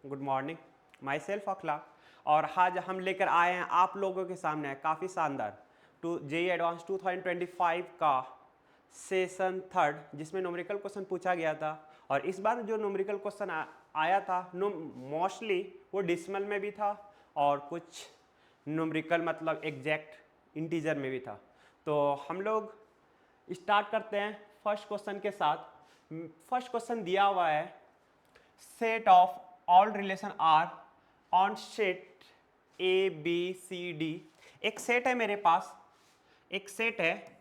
Good morning. My self अखला और आज हम लेकर आए हैं आप लोगों के सामने काफ़ी शानदार जेईई एडवांस 2025 का सेशन थर्ड, जिसमें न्यूमेरिकल क्वेश्चन पूछा गया था। और इस बार जो न्यूमेरिकल क्वेश्चन आया था मोस्टली वो डिसिमल में भी था और कुछ न्यूमेरिकल मतलब एग्जैक्ट इंटीजर में भी था। तो हम लोग स्टार्ट करते हैं फर्स्ट क्वेश्चन के साथ। फर्स्ट क्वेश्चन दिया हुआ है, set of all relation R on set A B C D. एक सेट है मेरे पास, एक सेट है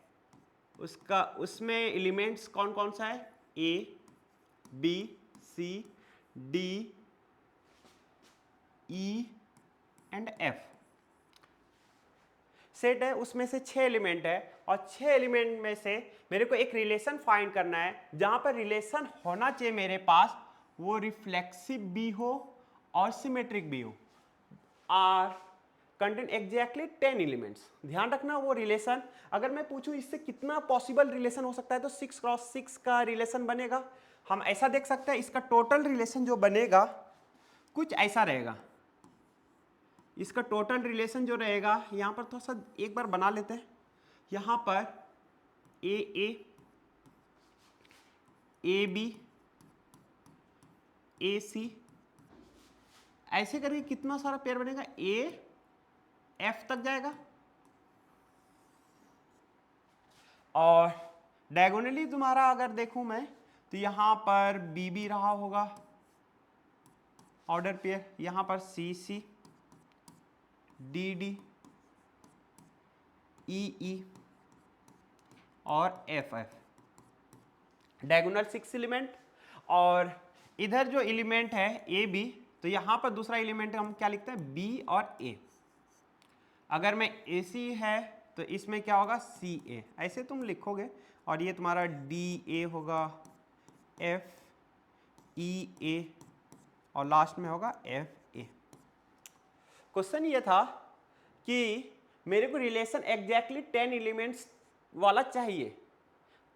उसमें एलिमेंट्स कौन कौन सा है, A B C D E and F. Set है, उसमें से 6 एलिमेंट है और 6 एलिमेंट में से मेरे को एक रिलेशन फाइंड करना है जहां पर रिलेशन होना चाहिए मेरे पास वो रिफ्लेक्सिव भी हो और सिमेट्रिक भी हो। R contain exactly 10 elements. ध्यान रखना वो रिलेशन, अगर मैं पूछूं इससे कितना पॉसिबल रिलेशन हो सकता है तो 6 क्रॉस 6 का रिलेशन बनेगा। हम ऐसा देख सकते हैं इसका टोटल रिलेशन जो बनेगा कुछ ऐसा रहेगा। इसका टोटल रिलेशन जो रहेगा यहां पर थोड़ा सा एक बार बना लेते हैं। यहां पर ए बी ए सी ऐसे करके कितना सारा पेयर बनेगा, ए एफ तक जाएगा। और डायगोनली तुम्हारा अगर देखूं मैं तो यहां पर बी बी रहा होगा ऑर्डर पेयर, यहां पर सी C D D E E और एफ एफ। Diagonal 6 element. और इधर जो एलिमेंट है ए बी, तो यहां पर दूसरा एलिमेंट हम क्या लिखते हैं, बी और ए। अगर मैं ए सी है तो इसमें क्या होगा, सी ए, ऐसे तुम लिखोगे। और ये तुम्हारा डी ए होगा, एफ ई ए और लास्ट में होगा एफ ए। क्वेश्चन ये था कि मेरे को रिलेशन एग्जैक्टली 10 एलिमेंट्स वाला चाहिए,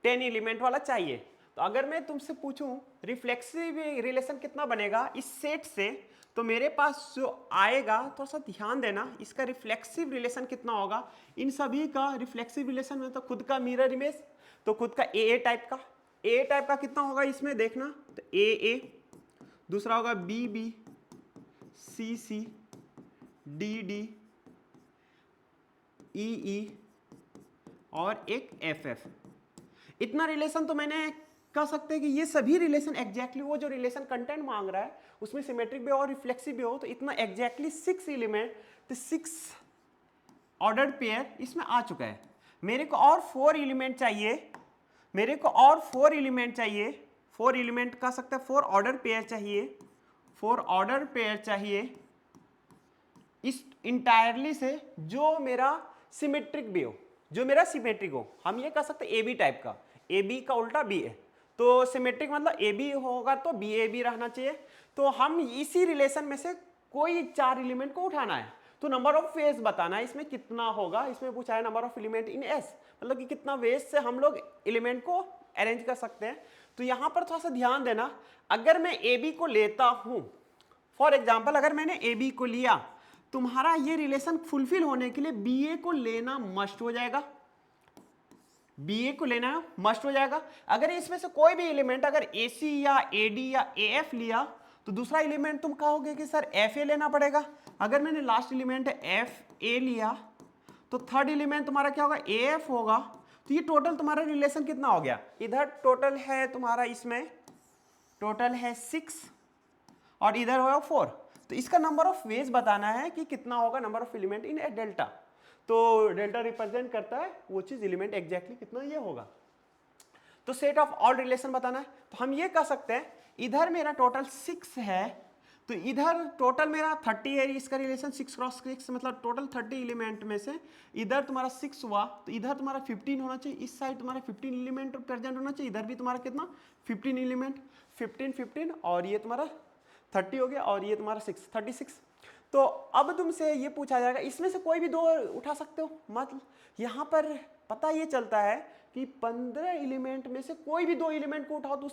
10 एलिमेंट वाला चाहिए। तो अगर मैं तुमसे पूछूं रिफ्लेक्सिव रिलेशन कितना बनेगा इस सेट से, तो मेरे पास जो आएगा थोड़ा सा ध्यान देना, इसका रिफ्लेक्सिव रिलेशन कितना होगा। इन सभी का रिफ्लेक्सिव रिलेशन में तो खुद का मिरर इमेज, तो खुद का ए टाइप का, ए टाइप का कितना होगा इसमें देखना, तो ए, दूसरा होगा B B C C D D E E और एक एफ एफ। इतना रिलेशन तो मैंने कह सकते हैं कि ये सभी रिलेशन एग्जैक्टली वो जो रिलेशन कंटेंट मांग रहा है उसमें सिमेट्रिक भी हो और रिफ्लेक्सिव भी हो। तो इतना एग्जैक्टली 6 एलिमेंट, तो 6 ऑर्डर्ड पेयर इसमें आ चुका है। मेरे को और 4 एलिमेंट चाहिए, मेरे को और 4 एलिमेंट चाहिए, 4 एलिमेंट कह सकते हैं, 4 ऑर्डर पेयर चाहिए, 4 ऑर्डर पेयर चाहिए इस इंटायरली से जो मेरा सिमेट्रिक भी हो, जो मेरा सिमेट्रिक हो। हम ये कह सकते हैं ए बी टाइप का, ए बी का उल्टा बी ए, तो सिमेट्रिक मतलब ए बी होगा तो बी ए बी रहना चाहिए। तो हम इसी रिलेशन में से कोई 4 एलिमेंट को उठाना है, तो नंबर ऑफ वेज बताना है इसमें कितना होगा। इसमें पूछा है number of element in S, मतलब कि कितना वेज से हम लोग एलिमेंट को अरेंज कर सकते हैं। तो यहां पर थोड़ा सा ध्यान देना, अगर मैं ए बी को लेता हूं, फॉर एग्जाम्पल अगर मैंने ए बी को लिया, तुम्हारा ये रिलेशन फुलफिल होने के लिए बी ए को लेना मस्ट हो जाएगा, बी ए को लेना मस्ट हो जाएगा। अगर इसमें से कोई भी एलिमेंट अगर ए सी या ए डी या ए एफ लिया तो दूसरा एलिमेंट तुम कहोगे कि सर एफ ए लेना पड़ेगा। अगर मैंने लास्ट एलिमेंट एफ ए लिया तो थर्ड एलिमेंट तुम्हारा क्या होगा, ए एफ होगा। तो ये टोटल तुम्हारा रिलेशन कितना हो गया, इधर टोटल है तुम्हारा, इसमें टोटल है 6 और इधर होगा 4। तो इसका नंबर ऑफ वेज बताना है कि कितना होगा number of element in A delta. तो डेल्टा रिप्रेजेंट करता है वो चीज एलिमेंट एग्जैक्टली कितना ये होगा। तो सेट ऑफ ऑल रिलेशन बताना है, तो हम ये कह सकते हैं इधर मेरा टोटल 6 है, तो इधर टोटल मेरा 30 है। इसका रिलेशन 6 क्रॉस 6 मतलब टोटल 30 एलिमेंट में से इधर तुम्हारा 6 हुआ, तो इधर तुम्हारा 15 होना चाहिए, इस साइड तुम्हारा 15 एलिमेंट प्रेजेंट होना चाहिए, इधर भी तुम्हारा कितना 15 एलिमेंट, 15 और ये तुम्हारा 30 हो गया और ये तुम्हारा 6 36। तो अब तुमसे ये पूछा जाएगा इसमें से कोई भी 2 उठा सकते हो, मतलब यहाँ पर पता ये चलता है कि 15 एलिमेंट में से कोई भी 2 एलिमेंट को उठाओ तो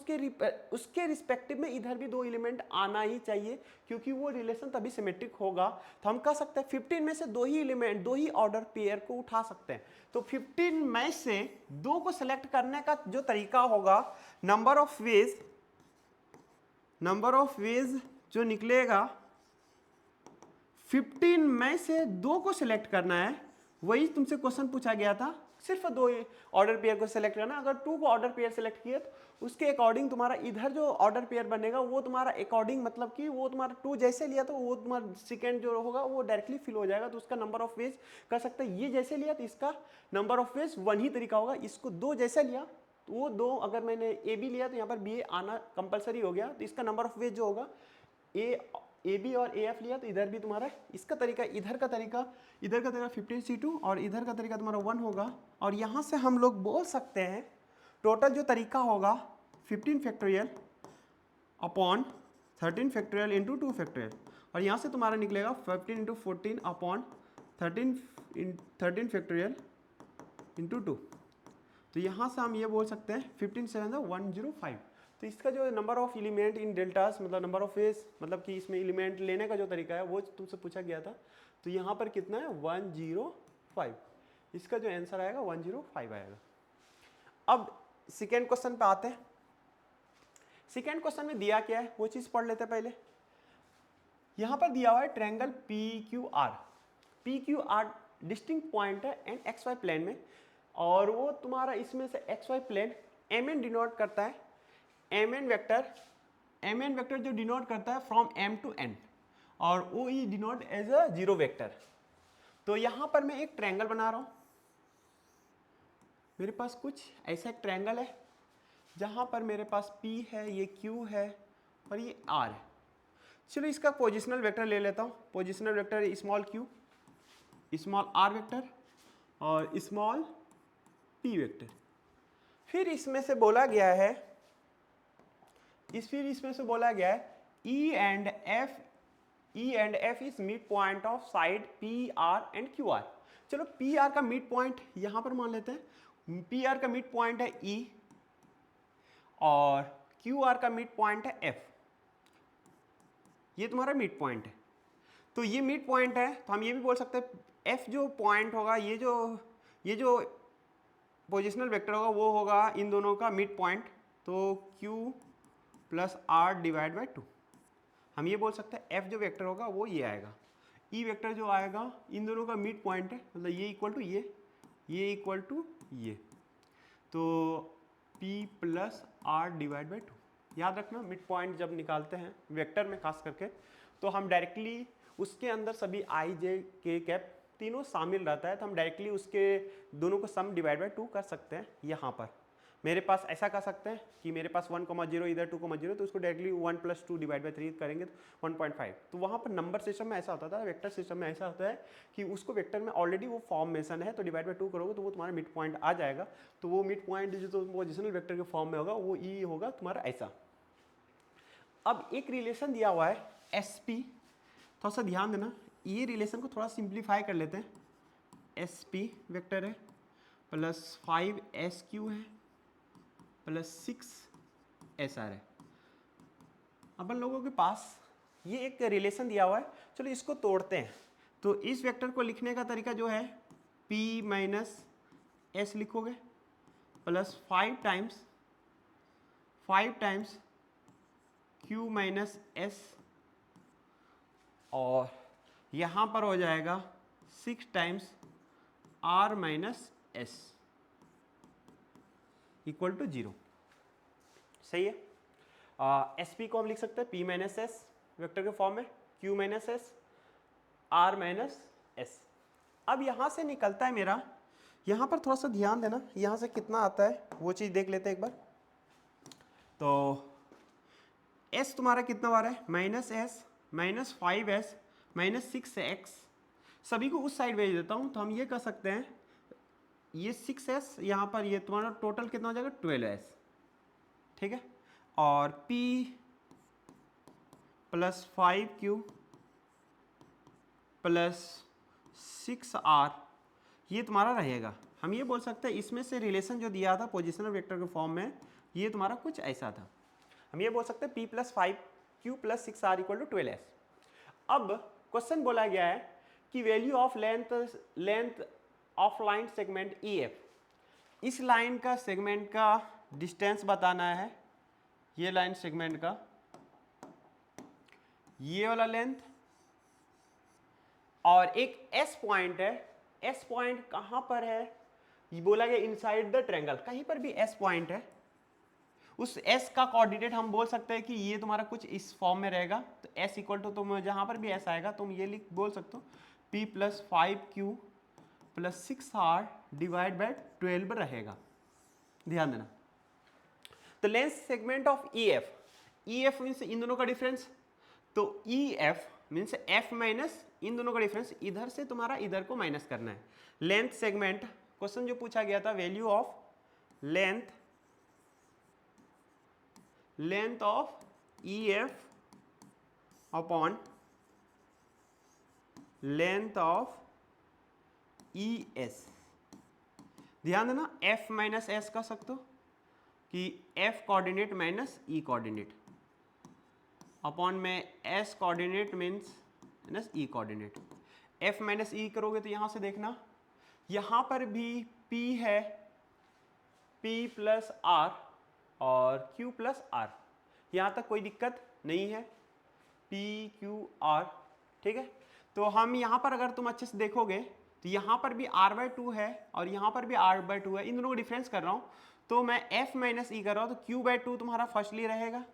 उसके रिस्पेक्टिव में इधर भी 2 एलिमेंट आना ही चाहिए, क्योंकि वो रिलेशन तभी सिमेट्रिक होगा। तो हम कह सकते हैं 15 में से 2 ही एलिमेंट, 2 ही ऑर्डर पेयर को उठा सकते हैं। तो 15 में से 2 को सिलेक्ट करने का जो तरीका होगा, नंबर ऑफ वेज जो निकलेगा, 15 में से 2 को सिलेक्ट करना है। वही तुमसे क्वेश्चन पूछा गया था, सिर्फ 2 ऑर्डर पेयर को सिलेक्ट करना। अगर 2 को ऑर्डर पेयर सिलेक्ट किए तो उसके अकॉर्डिंग तुम्हारा इधर जो ऑर्डर पेयर बनेगा वो तुम्हारा अकॉर्डिंग, मतलब कि वो तुम्हारा 2 जैसे लिया तो वो तुम्हारा सेकेंड जो होगा वो डायरेक्टली फिल हो जाएगा। तो उसका नंबर ऑफ वेज कर सकते हैं, ये जैसे लिया तो इसका नंबर ऑफ वेज 1 ही तरीका होगा। इसको 2 जैसे लिया तो वो 2, अगर मैंने ए बी लिया तो यहाँ पर बी ए आना कंपलसरी हो गया। तो इसका नंबर ऑफ वेज जो होगा, ए बी और ए एफ लिया तो इधर भी तुम्हारा इसका तरीका, इधर का तरीका 15C2 और इधर का तरीका तुम्हारा 1 होगा। और यहाँ से हम लोग बोल सकते हैं टोटल जो तरीका होगा 15 factorial upon 13 factorial into 2 factorial, और यहाँ से तुम्हारा निकलेगा 15 इंटू 14 अपॉन 13 फैक्टोरियल इंटू 2। तो यहाँ से हम ये बोल सकते हैं 15 7 105। तो इसका जो number of element in deltas, मतलब नंबर ऑफ फेज, मतलब कि इसमें एलिमेंट लेने का जो तरीका है वो तुमसे पूछा गया था। तो यहाँ पर कितना है 105, इसका जो आंसर आएगा 105 आएगा। अब सेकेंड क्वेश्चन पे आते हैं। सेकेंड क्वेश्चन में दिया क्या है वो चीज़ पढ़ लेते हैं पहले। यहाँ पर दिया हुआ है ट्रायंगल PQR डिस्टिंक्ट पॉइंट है एंड XY प्लेन में, और वो तुम्हारा इसमें से XY प्लेन MN डिनोट करता है, MN वेक्टर जो डिनोट करता है फ्रॉम M to N, और OE denote as a zero vector. तो यहाँ पर मैं एक ट्रायंगल बना रहा हूँ, मेरे पास कुछ ऐसा एक ट्रायंगल है जहाँ पर मेरे पास P है, ये Q है और ये R है। चलो इसका पोजिशनल वेक्टर ले लेता हूँ। Positional vector small q, small r vector और स्मॉल p वेक्टर। फिर इसमें से बोला गया है E and F is mid point of side PR and QR। चलो PR का मिड पॉइंट यहाँ पर मान लेते हैं, PR का मिड पॉइंट है E और QR का मिड पॉइंट है F। ये तुम्हारा मिड पॉइंट है। तो ये मिड पॉइंट है, तो हम ये भी बोल सकते हैं F जो पॉइंट होगा, ये जो पोजिशनल वेक्टर होगा वो होगा इन दोनों का मिड पॉइंट। तो Q plus R divide by 2, हम ये बोल सकते हैं F जो वेक्टर होगा वो ये आएगा। E वेक्टर जो आएगा इन दोनों का मिड पॉइंट है, मतलब ये इक्वल टू ये इक्वल टू ये, तो P plus R divide by 2। याद रखना मिड पॉइंट जब निकालते हैं वेक्टर में खास करके, तो हम डायरेक्टली उसके अंदर सभी I J K कैप तीनों शामिल रहता है, तो हम डायरेक्टली उसके दोनों को सम डिवाइड बाई 2 कर सकते हैं। यहाँ पर मेरे पास ऐसा कर सकते हैं कि मेरे पास 1,0 इधर 2,0, तो उसको डायरेक्टली 1 + 2 डिवाइड बाई 3 करेंगे तो 1.5। तो वहाँ पर नंबर सिस्टम में ऐसा होता था, वेक्टर सिस्टम में ऐसा होता है कि उसको वेक्टर में ऑलरेडी वो फॉर्म मेंशन है, तो डिवाइड बाई 2 करोगे तो वो तुम्हारा मिड पॉइंट आ जाएगा। तो वो मिड पॉइंट जो पोजिशनल वेक्टर के फॉर्म में होगा वो ई होगा तुम्हारा ऐसा। अब एक रिलेशन दिया हुआ है SP, थोड़ा सा ध्यान देना, ये रिलेशन को थोड़ा सिंप्लीफाई कर लेते हैं। SP वेक्टर है प्लस 5SQ है प्लस 6SR है। अपन लोगों के पास ये एक रिलेशन दिया हुआ है, चलो इसको तोड़ते हैं। तो इस वेक्टर को लिखने का तरीका जो है P माइनस S लिखोगे plus 5 times Q minus S, और यहाँ पर हो जाएगा 6 times R minus S equal to 0। सही है। SP को हम लिख सकते हैं P माइनस S वेक्टर के फॉर्म में, Q minus S, R minus S। अब यहाँ से निकलता है मेरा, यहाँ पर थोड़ा सा ध्यान देना, यहाँ से कितना आता है वो चीज़ देख लेते हैं एक बार। तो S तुम्हारा कितना आ रहा है, -S minus 5S minus 6X, सभी को उस साइड भेज देता हूँ। तो हम ये कर सकते हैं, ये 6S यहाँ पर, ये तुम्हारा टोटल कितना हो जाएगा 12S, ठीक है। और P plus 5Q plus 6R ये तुम्हारा रहेगा। हम ये बोल सकते हैं इसमें से रिलेशन जो दिया था पोजिशनल वेक्टर के फॉर्म में, ये तुम्हारा कुछ ऐसा था। हम ये बोल सकते हैं p + 5q + 6r = 12s। अब क्वेश्चन बोला गया है कि value of length of line segment EF, इस लाइन का सेगमेंट का डिस्टेंस बताना है, ये लाइन सेगमेंट का ये वाला लेंथ, और एक S पॉइंट है। S पॉइंट कहां पर है, ये बोला गया इनसाइड द ट्रायंगल, कहीं पर भी S पॉइंट है, उस S का कोऑर्डिनेट हम बोल सकते हैं कि ये तुम्हारा कुछ इस फॉर्म में रहेगा। तो S = तुम जहां पर भी S आएगा तुम ये बोल सकते हो p + 5q + 6r / 12 रहेगा। ध्यान देना। तो length segment of EF means in दोनों का डिफरेंस, तो EF मीन्स F माइनस इन दोनों का डिफरेंस, इधर से तुम्हारा इधर को माइनस करना है। लेंथ सेगमेंट, क्वेश्चन जो पूछा गया था, value of length of EF upon length of ES। ध्यान देना, F माइनस S कह सकते हो कि F coordinate minus E coordinate upon में S coordinate means minus E coordinate. F minus E करोगे तो यहां से देखना, यहां पर भी P है, P + R और Q + R, यहां तक कोई दिक्कत नहीं है, P Q R, ठीक है। तो हम यहां पर अगर तुम अच्छे से देखोगे तो यहां पर भी R/2 है और यहां पर भी R/2 है, इन दोनों को डिफरेंस कर रहा हूं, तो मैं F माइनस E कर रहा हूं, तो Q/2 तुम्हारा फर्स्टली रहेगा,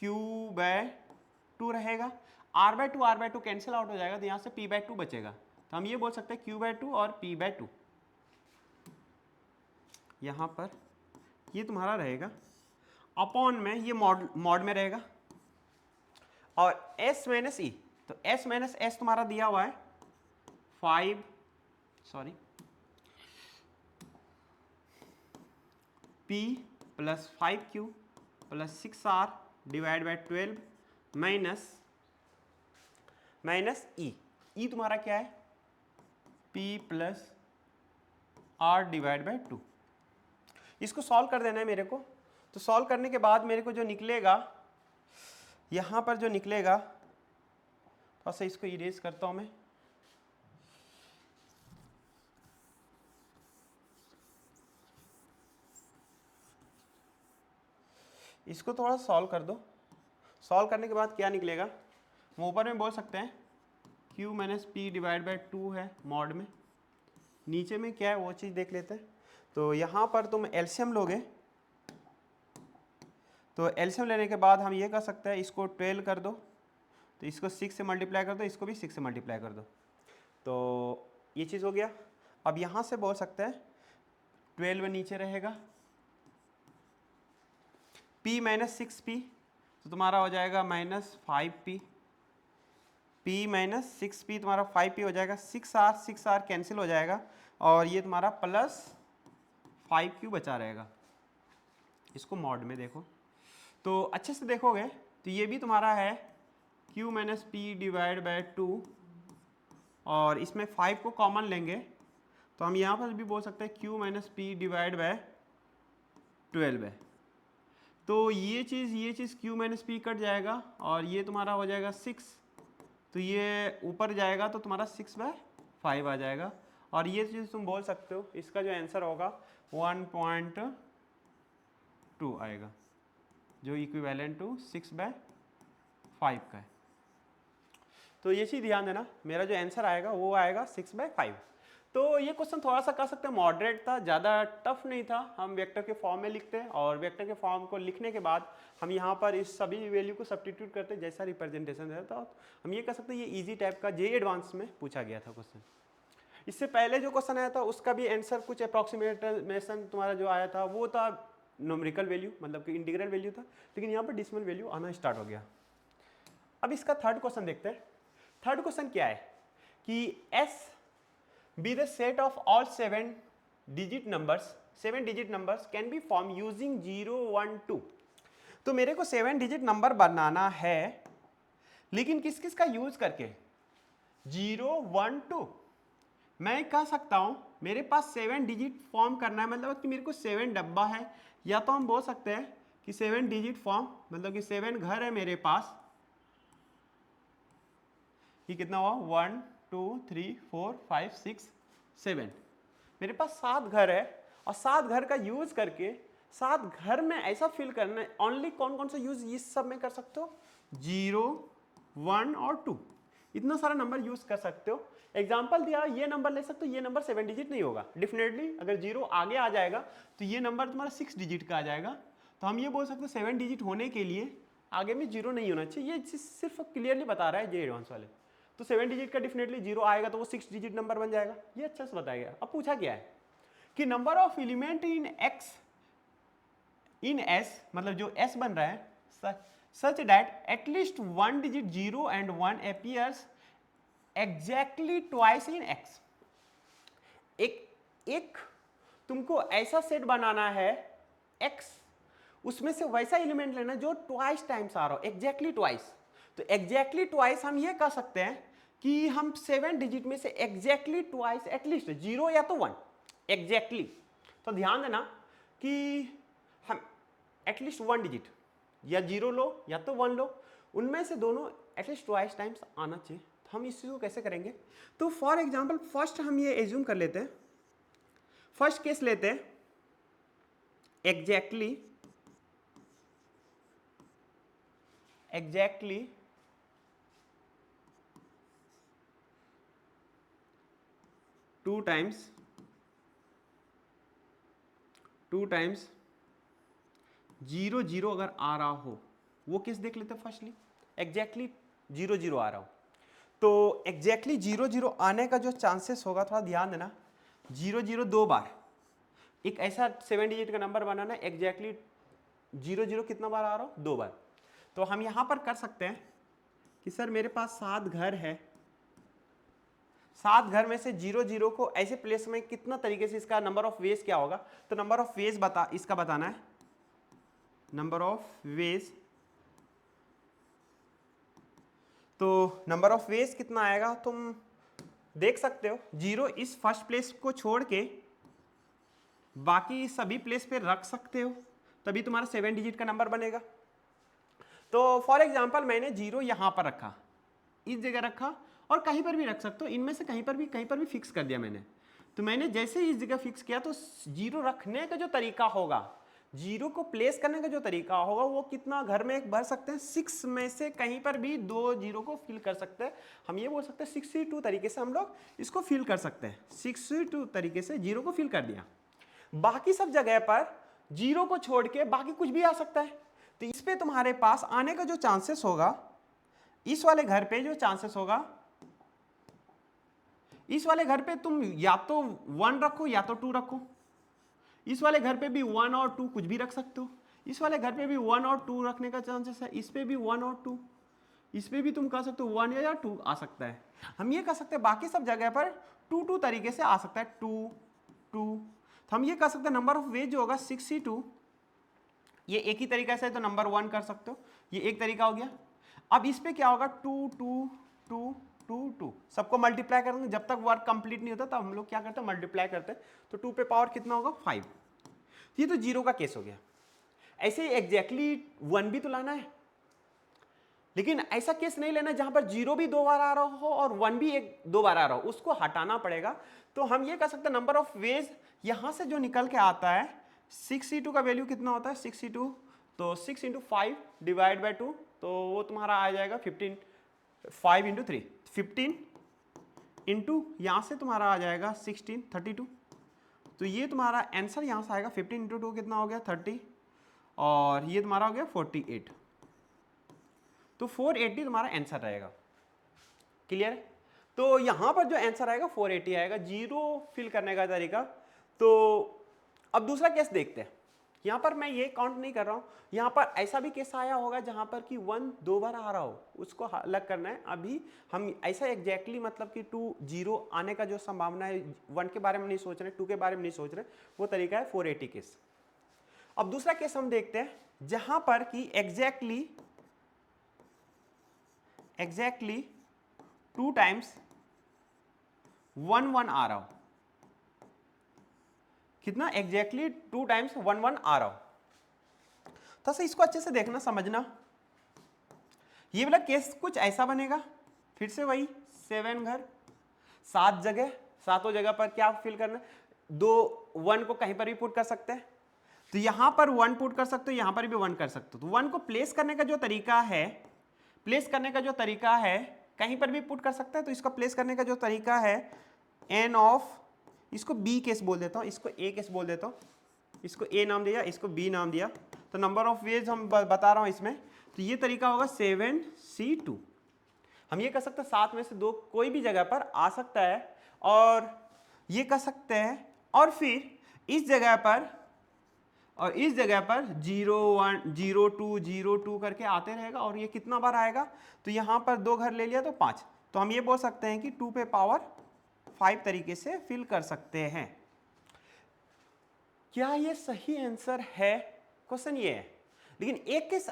Q/2 रहेगा, R/2 कैंसिल आउट हो जाएगा, तो यहां से P/2 बचेगा। तो हम ये बोल सकते हैं Q/2 और P/2, यहां पर ये तुम्हारा रहेगा अपॉन में ये मॉड में रहेगा, और S माइनस E, तो S माइनस S तुम्हारा दिया हुआ है p + 5q + 6r / 12 minus E तुम्हारा क्या है, p + r / 2। इसको सॉल्व कर देना है मेरे को। तो सॉल्व करने के बाद मेरे को जो निकलेगा, यहां पर जो निकलेगा, थोड़ा सा इसको इरेज करता हूं मैं, इसको थोड़ा सॉल्व कर दो। सॉल्व करने के बाद क्या निकलेगा, हम ऊपर में बोल सकते हैं q - p / 2 है मॉड में, नीचे में क्या है वो चीज़ देख लेते हैं। तो यहाँ पर तुम एलसीएम लोगे, तो एलसीएम लेने के बाद हम ये कर सकते हैं, इसको 12 कर दो, तो इसको 6 से मल्टीप्लाई कर दो, इसको भी 6 से मल्टीप्लाई कर दो, तो ये चीज़ हो गया। अब यहाँ से बोल सकते हैं 12 नीचे रहेगा, p - 6p, तो तुम्हारा हो जाएगा -5p, p - 6p तुम्हारा 5p हो जाएगा, 6r कैंसिल हो जाएगा, और ये तुम्हारा +5q बचा रहेगा। इसको मॉड में देखो तो अच्छे से देखोगे तो ये भी तुम्हारा है q - p / 2, और इसमें 5 को कॉमन लेंगे तो हम यहाँ पर भी बोल सकते हैं q - p / 12 है। तो ये चीज़ q - p कट जाएगा, और ये तुम्हारा हो जाएगा 6, तो ये ऊपर जाएगा तो तुम्हारा 6/5 आ जाएगा, और ये चीज़ तुम बोल सकते हो इसका जो आंसर होगा 1.2 आएगा, जो इक्विवेलेंट टू 6/5 का है। तो ये चीज़ ध्यान देना, मेरा जो आंसर आएगा वो आएगा 6/5। तो ये क्वेश्चन थोड़ा सा कह सकते हैं मॉडरेट था, ज़्यादा टफ नहीं था। हम वेक्टर के फॉर्म में लिखते हैं, और वेक्टर के फॉर्म को लिखने के बाद हम यहाँ पर इस सभी वैल्यू को सब्स्टिट्यूट करते हैं, जैसा रिप्रेजेंटेशन रहता है। हम ये कह सकते हैं ये इजी टाइप का JEE एडवांस में पूछा गया था क्वेश्चन। इससे पहले जो क्वेश्चन आया था उसका भी आंसर कुछ अप्रॉक्सीमेशन तुम्हारा जो आया था वो था न्यूमेरिकल वैल्यू, मतलब कि इंटीग्रल वैल्यू था, लेकिन यहाँ पर डेसिमल वैल्यू आना स्टार्ट हो गया। अब इसका थर्ड क्वेश्चन देखते हैं। थर्ड क्वेश्चन क्या है कि S be the set of all 7 digit numbers can be formed using 0 1 2। तो मेरे को 7 डिजिट नंबर बनाना है, लेकिन किस किस का यूज करके, 0 1 2, मैं कह सकता हूं मेरे पास 7 डिजिट फॉर्म करना है, मतलब कि मेरे को 7 डब्बा है, या तो हम बोल सकते हैं कि 7 डिजिट फॉर्म, मतलब कि 7 घर है मेरे पास। ये कितना हुआ 1 2 3 4 5 6 7, मेरे पास 7 घर है, और 7 घर का यूज करके 7 घर में ऐसा फिल करना है। ओनली कौन कौन सा यूज इस सब में कर सकते हो, 0 1 और 2, इतना सारा नंबर यूज कर सकते हो। एग्जाम्पल दिया, ये नंबर ले सकते हो, ये नंबर 7 डिजिट नहीं होगा डेफिनेटली, अगर 0 आगे आ जाएगा तो ये नंबर तुम्हारा 6 डिजिट का आ जाएगा। तो हम ये बोल सकते हैं 7 डिजिट होने के लिए आगे में 0 नहीं होना चाहिए। ये सिर्फ क्लियरली बता रहा है जे एडवांस वाले। तो 7 डिजिट का डेफिनेटली 0 आएगा तो वो 6 डिजिट नंबर बन जाएगा। ये अच्छा से बताया गया। अब पूछा क्या है कि number of element in x in S, मतलब जो एस बन रहा है, such that at least 1 digit 0 and 1 appears exactly twice in x. एक तुमको ऐसा सेट बनाना है एक्स, उसमें से वैसा एलिमेंट लेना जो ट्वाइस टाइम्स आ रहा हो, एग्जैक्टली ट्वाइस। तो एग्जैक्टली ट्वाइस हम ये कह सकते हैं कि हम 7 डिजिट में से एग्जैक्टली ट्वाइस, एटलीस्ट 0 या तो 1 एग्जैक्टली। तो ध्यान देना कि हम एटलीस्ट 1 डिजिट या 0 लो या तो 1 लो, उनमें से दोनों एटलीस्ट ट्वाइस टाइम्स आना चाहिए। तो हम इस चीज़ को कैसे करेंगे, तो फॉर एग्जाम्पल फर्स्ट हम ये एज्यूम कर लेते हैं, फर्स्ट केस लेते हैं एग्जैक्टली 2 टाइम्स 0 0 अगर आ रहा हो, वो केस देख लेते हैं। फर्स्टली एग्जैक्टली 0 0 आ रहा हो, तो एग्जैक्टली 0 0 आने का जो चांसेस होगा, थोड़ा ध्यान देना, 0 0 2 बार, एक ऐसा 7 डिजिट का नंबर बनाना है एग्जैक्टली 0 0 कितना बार आ रहा हो, 2 बार। तो हम यहां पर कर सकते हैं कि सर मेरे पास 7 घर है, 7 घर में से 0 0 को ऐसे प्लेस में कितना तरीके से, इसका नंबर ऑफ वेज क्या होगा, तो नंबर ऑफ वेज इसका बताना है, नंबर ऑफ वेज। तो नंबर ऑफ वेज कितना आएगा तुम देख सकते हो, 0 इस फर्स्ट प्लेस को छोड़ के बाकी सभी प्लेस पे रख सकते हो, तभी तुम्हारा 7 डिजिट का नंबर बनेगा। तो फॉर एग्जांपल मैंने 0 यहां पर रखा, इस जगह रखा, और कहीं पर भी रख सकते हो, इनमें से कहीं पर भी फिक्स कर दिया मैंने। तो मैंने जैसे ही इस जगह फिक्स किया, तो 0 रखने का जो तरीका होगा, 0 को प्लेस करने का जो तरीका होगा, वो कितना घर में भर सकते हैं, 6 में से कहीं पर भी 2 0 को फिल कर सकते हैं। हम ये बोल सकते हैं 62 तरीके से हम लोग इसको फिल कर सकते हैं, 62 तरीके से 0 को फिल कर दिया। बाकी सब जगह पर 0 को छोड़ के बाकी कुछ भी आ सकता है। तो इस पे तुम्हारे पास आने का जो चांसेस होगा, इस वाले घर पे जो चांसेस होगा, इस वाले घर पे तुम या तो 1 रखो या तो 2 रखो, इस वाले घर पे भी 1 और 2 कुछ भी रख सकते हो, इस वाले घर पे भी 1 और 2 रखने का चांसेस है, इस पे भी 1 और 2, इस पे भी तुम कह सकते हो 1 या 2 आ सकता है। हम ये कह सकते हैं बाकी सब जगह पर 2 2 तरीके से आ सकता है, 2 2। तो हम ये कह सकते हैं नंबर ऑफ वेज जो होगा 62, ये एक ही तरीका से तो नंबर 1 कर सकते हो, ये एक तरीका हो गया। अब इस पे क्या होगा, 2 2 2 2 2, सबको मल्टीप्लाई करेंगे, जब तक वर्क कंप्लीट नहीं होता तब हम लोग क्या करते हैं, मल्टीप्लाई करते हैं। तो 2 पे पावर कितना होगा, 5। ये तो 0 का केस हो गया। ऐसे ही एग्जैक्टली 1 भी तो लाना है, लेकिन ऐसा केस नहीं लेना जहां पर 0 भी 2 बार आ रहा हो और 1 भी 2 बार आ रहा हो, उसको हटाना पड़ेगा। तो हम ये कह सकते हैं नंबर ऑफ वेज यहां से जो निकल के आता है, 62 का वैल्यू कितना होता है, 62, तो 6 × 5 डिवाइड बाई 2, तो वो तुम्हारा आ जाएगा 15, 5 × 3 15 इंटू यहाँ से तुम्हारा आ जाएगा 16 32। तो ये तुम्हारा आंसर यहाँ से आएगा 15 × 2 कितना हो गया 30, और ये तुम्हारा हो गया 48। तो 480 तुम्हारा आंसर रहेगा। क्लियर है? तो यहां पर जो आंसर आएगा 480 आएगा, 0 फिल करने का तरीका। तो अब दूसरा केस देखते हैं। यहां पर मैं ये काउंट नहीं कर रहा हूं, यहां पर ऐसा भी केस आया होगा जहां पर कि 1 2 बार आ रहा हो, उसको अलग करना है। अभी हम ऐसा एग्जैक्टली मतलब कि 2 0 आने का जो संभावना है, 1 के बारे में नहीं सोच रहे, 2 के बारे में नहीं सोच रहे, वो तरीका है 480 केस। अब दूसरा केस हम देखते हैं जहां पर कि एग्जैक्टली 2 टाइम्स 1 1 आ रहा हो, कितना एग्जैक्टली 2 टाइम्स 1 1 आ रहा हो। तो सर इसको अच्छे से देखना समझना, ये वाला केस कुछ ऐसा बनेगा, फिर से वही 7 घर 7 जगह, सातों जगह पर क्या फिल करना, 2 1 को कहीं पर भी पुट कर सकते हैं, तो यहां पर 1 पुट कर सकते हो, यहां पर भी 1 कर सकते हो। तो 1 को प्लेस करने का जो तरीका है, प्लेस करने का जो तरीका है, कहीं पर भी पुट कर सकते हैं, तो इसका प्लेस करने का जो तरीका है n ऑफ, इसको b केस बोल देता हूं, इसको a केस बोल देता हूं, इसको a नाम दिया, इसको b नाम दिया, तो नंबर ऑफ वेज हम बता रहा हूं इसमें, तो ये तरीका होगा 7c2। हम ये कर सकते हैं 7 में से 2 कोई भी जगह पर आ सकता है, और ये कर सकते हैं, और फिर इस जगह पर, और इस जगह पर 0 1 0 2 0 2 करके आते रहेगा, और ये कितना बार आएगा, तो यहां पर 2 घर ले लिया तो 5, तो हम ये बोल सकते हैं कि 2 पे पावर 5 तरीके से फिल कर सकते हैं। क्या ये सही आंसर है, क्वेश्चन ये है। लेकिन एक केस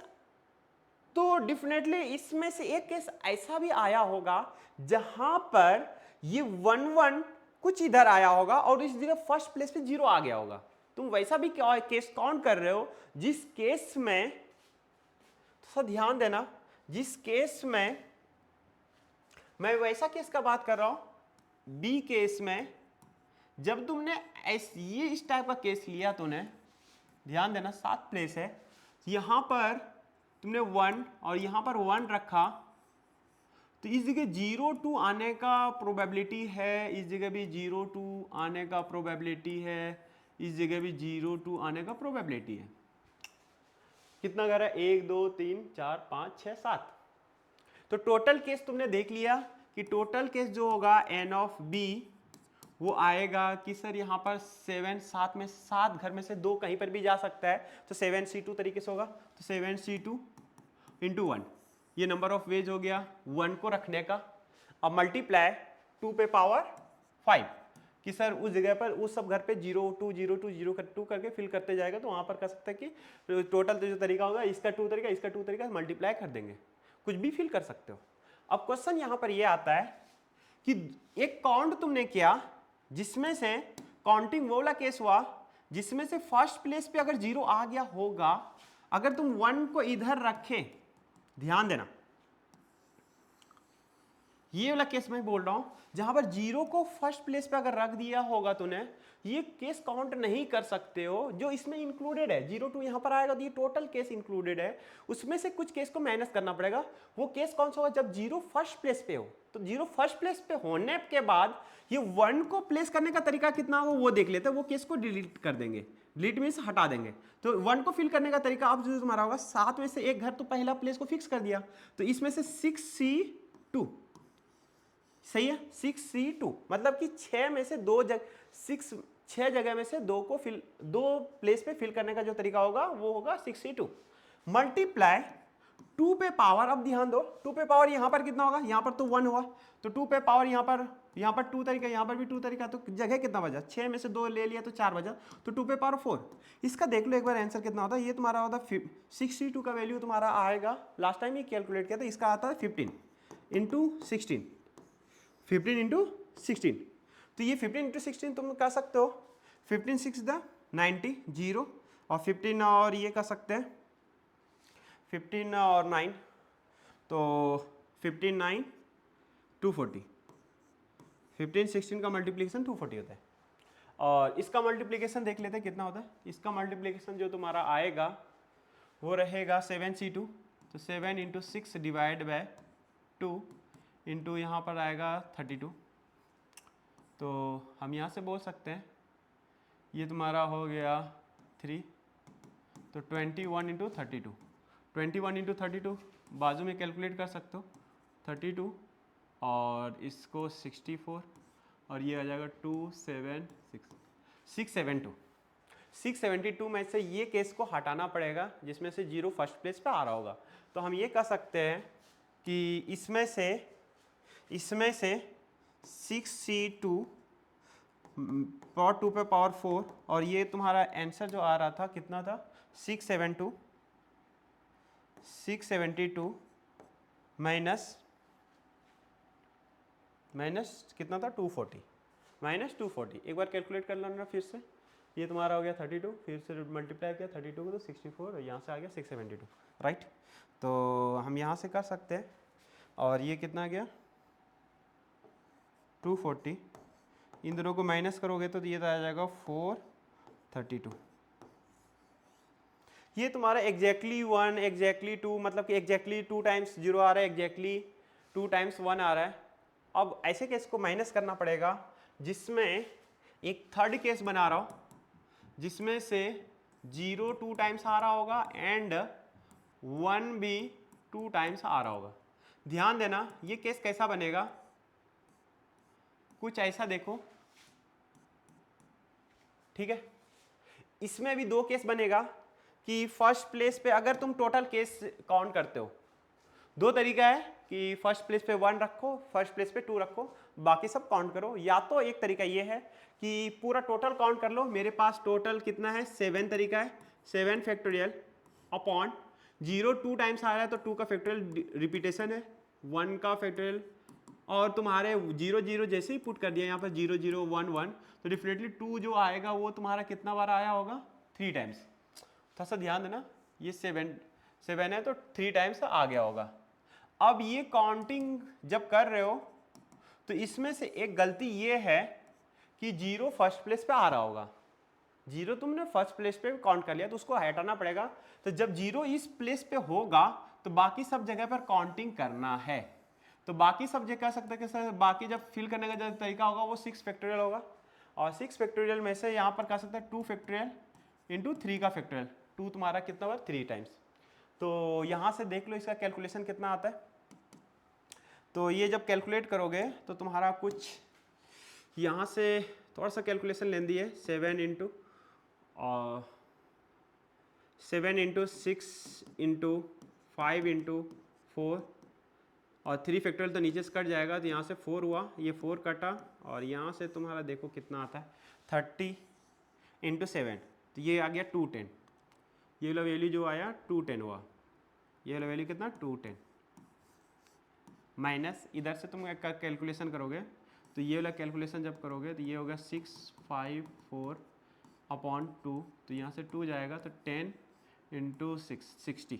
तो डेफिनेटली इसमें से एक केस ऐसा भी आया होगा जहां पर ये 1 1 कुछ इधर आया होगा और इस जगह फर्स्ट प्लेस पे 0 आ गया होगा। तुम वैसा भी केस काउंट कर रहे हो जिस केस में, तो ध्यान देना, जिस केस में मैं वैसा केस का बात कर रहा हूं, बी केस में जब तुमने ये इस टाइप का केस लिया, तूने ध्यान देना 7 प्लेस है, यहां पर तुमने 1 और यहां पर 1 रखा, तो इस जगह 0 2 आने का प्रोबेबिलिटी है, इस जगह भी 0 2 आने का प्रोबेबिलिटी है, इस जगह भी 0 2 आने का प्रोबेबिलिटी है। कितना घर है, 1 2 3 4 5 6 7। तो टोटल केस तुमने देख लिया कि टोटल केस जो होगा n ऑफ b वो आएगा कि सर यहाँ पर 7 7 में 7 घर में से 2 कहीं पर भी जा सकता है, तो 7c2 तरीके से होगा, तो 7c2 इंटू 1, ये नंबर ऑफ वेज हो गया 1 को रखने का। अब मल्टीप्लाई 2 पे पावर 5 कि सर उस जगह पर उस सब घर पे 0 2 0 2 0 2 करके फिल करते जाएगा, तो वहां पर कर सकते हैं कि टोटल जो तरीका होगा, इसका 2 तरीका, इसका 2 तरीका, मल्टीप्लाई कर देंगे, कुछ भी फिल कर सकते हो। अब क्वेश्चन यहां पर यह आता है कि एक काउंट तुमने किया जिसमें से काउंटिंग वो वाला केस हुआ जिसमें से फर्स्ट प्लेस पे अगर 0 आ गया होगा, अगर तुम 1 को इधर रखे, ध्यान देना ये वाला केस मैं बोल रहा हूं जहां पर 0 को फर्स्ट प्लेस पे अगर रख दिया होगा तूने, ये केस काउंट नहीं कर सकते हो जो इसमें इंक्लूडेड है। 0 2 यहां पर आएगा तो ये टोटल केस इंक्लूडेड है, उसमें से कुछ केस को माइनस करना पड़ेगा। वो केस कौन सा होगा, जब 0 फर्स्ट प्लेस पे हो। तो 0 फर्स्ट प्लेस पे होने के बाद ये 1 को प्लेस करने का तरीका कितना हो वो देख लेते हैं, वो केस को डिलीट कर देंगे, डिलीट मीन्स हटा देंगे। तो 1 को फिल करने का तरीका अब जो तुम्हारा होगा, 7 में से एक घर तो पहला प्लेस को फिक्स कर दिया, तो इसमें से 6c2 सही है, 6c2 मतलब कि 6 में से 2 जगह 6 जगह में से 2 को फिल 2 प्लेस पे फिल करने का जो तरीका होगा वो होगा 6c2 मल्टीप्लाई 2 पे पावर। अब ध्यान दो 2 पे पावर यहां पर कितना होगा, यहां पर तो 1 हुआ, तो 2 पे पावर यहां पर 2 तरीका, यहां पर भी 2 तरीका, तो जगह कितना बचा, 6 में से 2 ले लिया तो 4 बचा, तो 2 पे पावर 4। इसका देख लो एक बार आंसर कितना होता है, ये तुम्हारा होता है 6c2 का वैल्यू तुम्हारा आएगा, लास्ट टाइम ये कैलकुलेट किया था, इसका आता है 15 इंटू 16, 15 इंटू 16, तो ये 15 इंटू 16 तुम कर सकते हो, 15 6 द 90 0 और 15 और ये कर सकते हैं 15 और 9, तो 15 9 240, 15 16 का मल्टीप्लिकेशन 240 होता है। और इसका मल्टीप्लिकेशन देख लेते हैं कितना होता है, इसका मल्टीप्लिकेशन जो तुम्हारा आएगा वो रहेगा 7c2, तो 7 इंटू 6 डिवाइड बाय 2 इंटू यहाँ पर आएगा 32, तो हम यहाँ से बोल सकते हैं ये तुम्हारा हो गया 3, तो 21 इंटू 32, 21 इंटू 32 बाजू में कैलकुलेट कर सकते हो 32 और इसको 64 और ये आ जाएगा 672 में से ये केस को हटाना पड़ेगा जिसमें से 0 फर्स्ट प्लेस पे आ रहा होगा। तो हम ये कह सकते हैं कि इसमें से 6c2 पावर 2 पे पावर 4 और ये तुम्हारा आंसर जो आ रहा था कितना था 672 माइनस कितना था 240, माइनस 240। एक बार कैलकुलेट कर लेना फिर से, ये तुम्हारा हो गया 32, फिर से मल्टीप्लाई किया 32 को तो 64 और यहाँ से आ गया 672, राइट। तो हम यहाँ से कर सकते हैं, और ये कितना गया 240, इन दोनों को माइनस करोगे तो ये तो आ जाएगा 432। ये तुम्हारा एग्जैक्टली 1 एग्जैक्टली 2, मतलब कि एग्जैक्टली 2 टाइम्स 0 आ रहा है, एग्जैक्टली 2 टाइम्स 1 आ रहा है। अब ऐसे केस को माइनस करना पड़ेगा जिसमें एक थर्ड केस बना रहा हूँ, जिसमें से 0 2 टाइम्स आ रहा होगा एंड 1 भी 2 टाइम्स आ रहा होगा। ध्यान देना ये केस कैसा बनेगा, कुछ ऐसा देखो, ठीक है। इसमें भी दो केस बनेगा कि फर्स्ट प्लेस पे अगर तुम टोटल केस काउंट करते हो, दो तरीका है कि फर्स्ट प्लेस पे 1 रखो, फर्स्ट प्लेस पे 2 रखो, बाकी सब काउंट करो। या तो एक तरीका ये है कि पूरा टोटल काउंट कर लो, मेरे पास टोटल कितना है 7 तरीका है, 7 फैक्टोरियल अपॉन 0 2 टाइम्स आ रहा है तो 2 का फैक्टोरियल रिपीटेशन है, 1 का फैक्टोरियल, और तुम्हारे 0 0 जैसे ही पुट कर दिया यहाँ पर 0 0 1 1, तो डेफिनेटली 2 जो आएगा वो तुम्हारा कितना बार आया होगा 3 टाइम्स। थोड़ा सा ध्यान देना, ये 7 है तो 3 टाइम्स आ गया होगा। अब ये काउंटिंग जब कर रहे हो तो इसमें से एक गलती ये है कि 0 फर्स्ट प्लेस पे आ रहा होगा, 0 तुमने फर्स्ट प्लेस पे काउंट कर लिया तो उसको हटाना पड़ेगा। तो जब 0 इस प्लेस पे होगा तो बाकी सब जगह पर काउंटिंग करना है। तो बाकी सब जगह कह सकते हैं कि सर बाकी जब फिल करने का जो तरीका होगा वो 6 फैक्टोरियल होगा, और 6 फैक्टोरियल में से यहाँ पर कह सकते हैं 2 फैक्टोरियल इंटू 3 का फैक्टोरियल, 2 तुम्हारा कितना बार 3 टाइम्स। तो यहाँ से देख लो इसका कैलकुलेशन कितना आता है। तो ये जब कैलकुलेट करोगे तो तुम्हारा कुछ यहाँ से थोड़ा सा कैलकुलेशन लेंदी है, 7 इंटू 6 इंटू 5 इंटू 4 और 3 फैक्टोरियल तो नीचे से कट जाएगा, तो यहाँ से 4 हुआ, ये 4 कटा, और यहाँ से तुम्हारा देखो कितना आता है 30 इंटू 7, तो ये आ गया 210। ये वाला वैल्यू जो आया 210 हुआ, ये वाला वैल्यू कितना 210 माइनस इधर से तुम कैलकुलेशन करोगे तो ये वाला कैलकुलेशन जब करोगे तो ये होगा 654 अपॉन 2, तो यहाँ से 2 जाएगा तो 10 इंटू 60,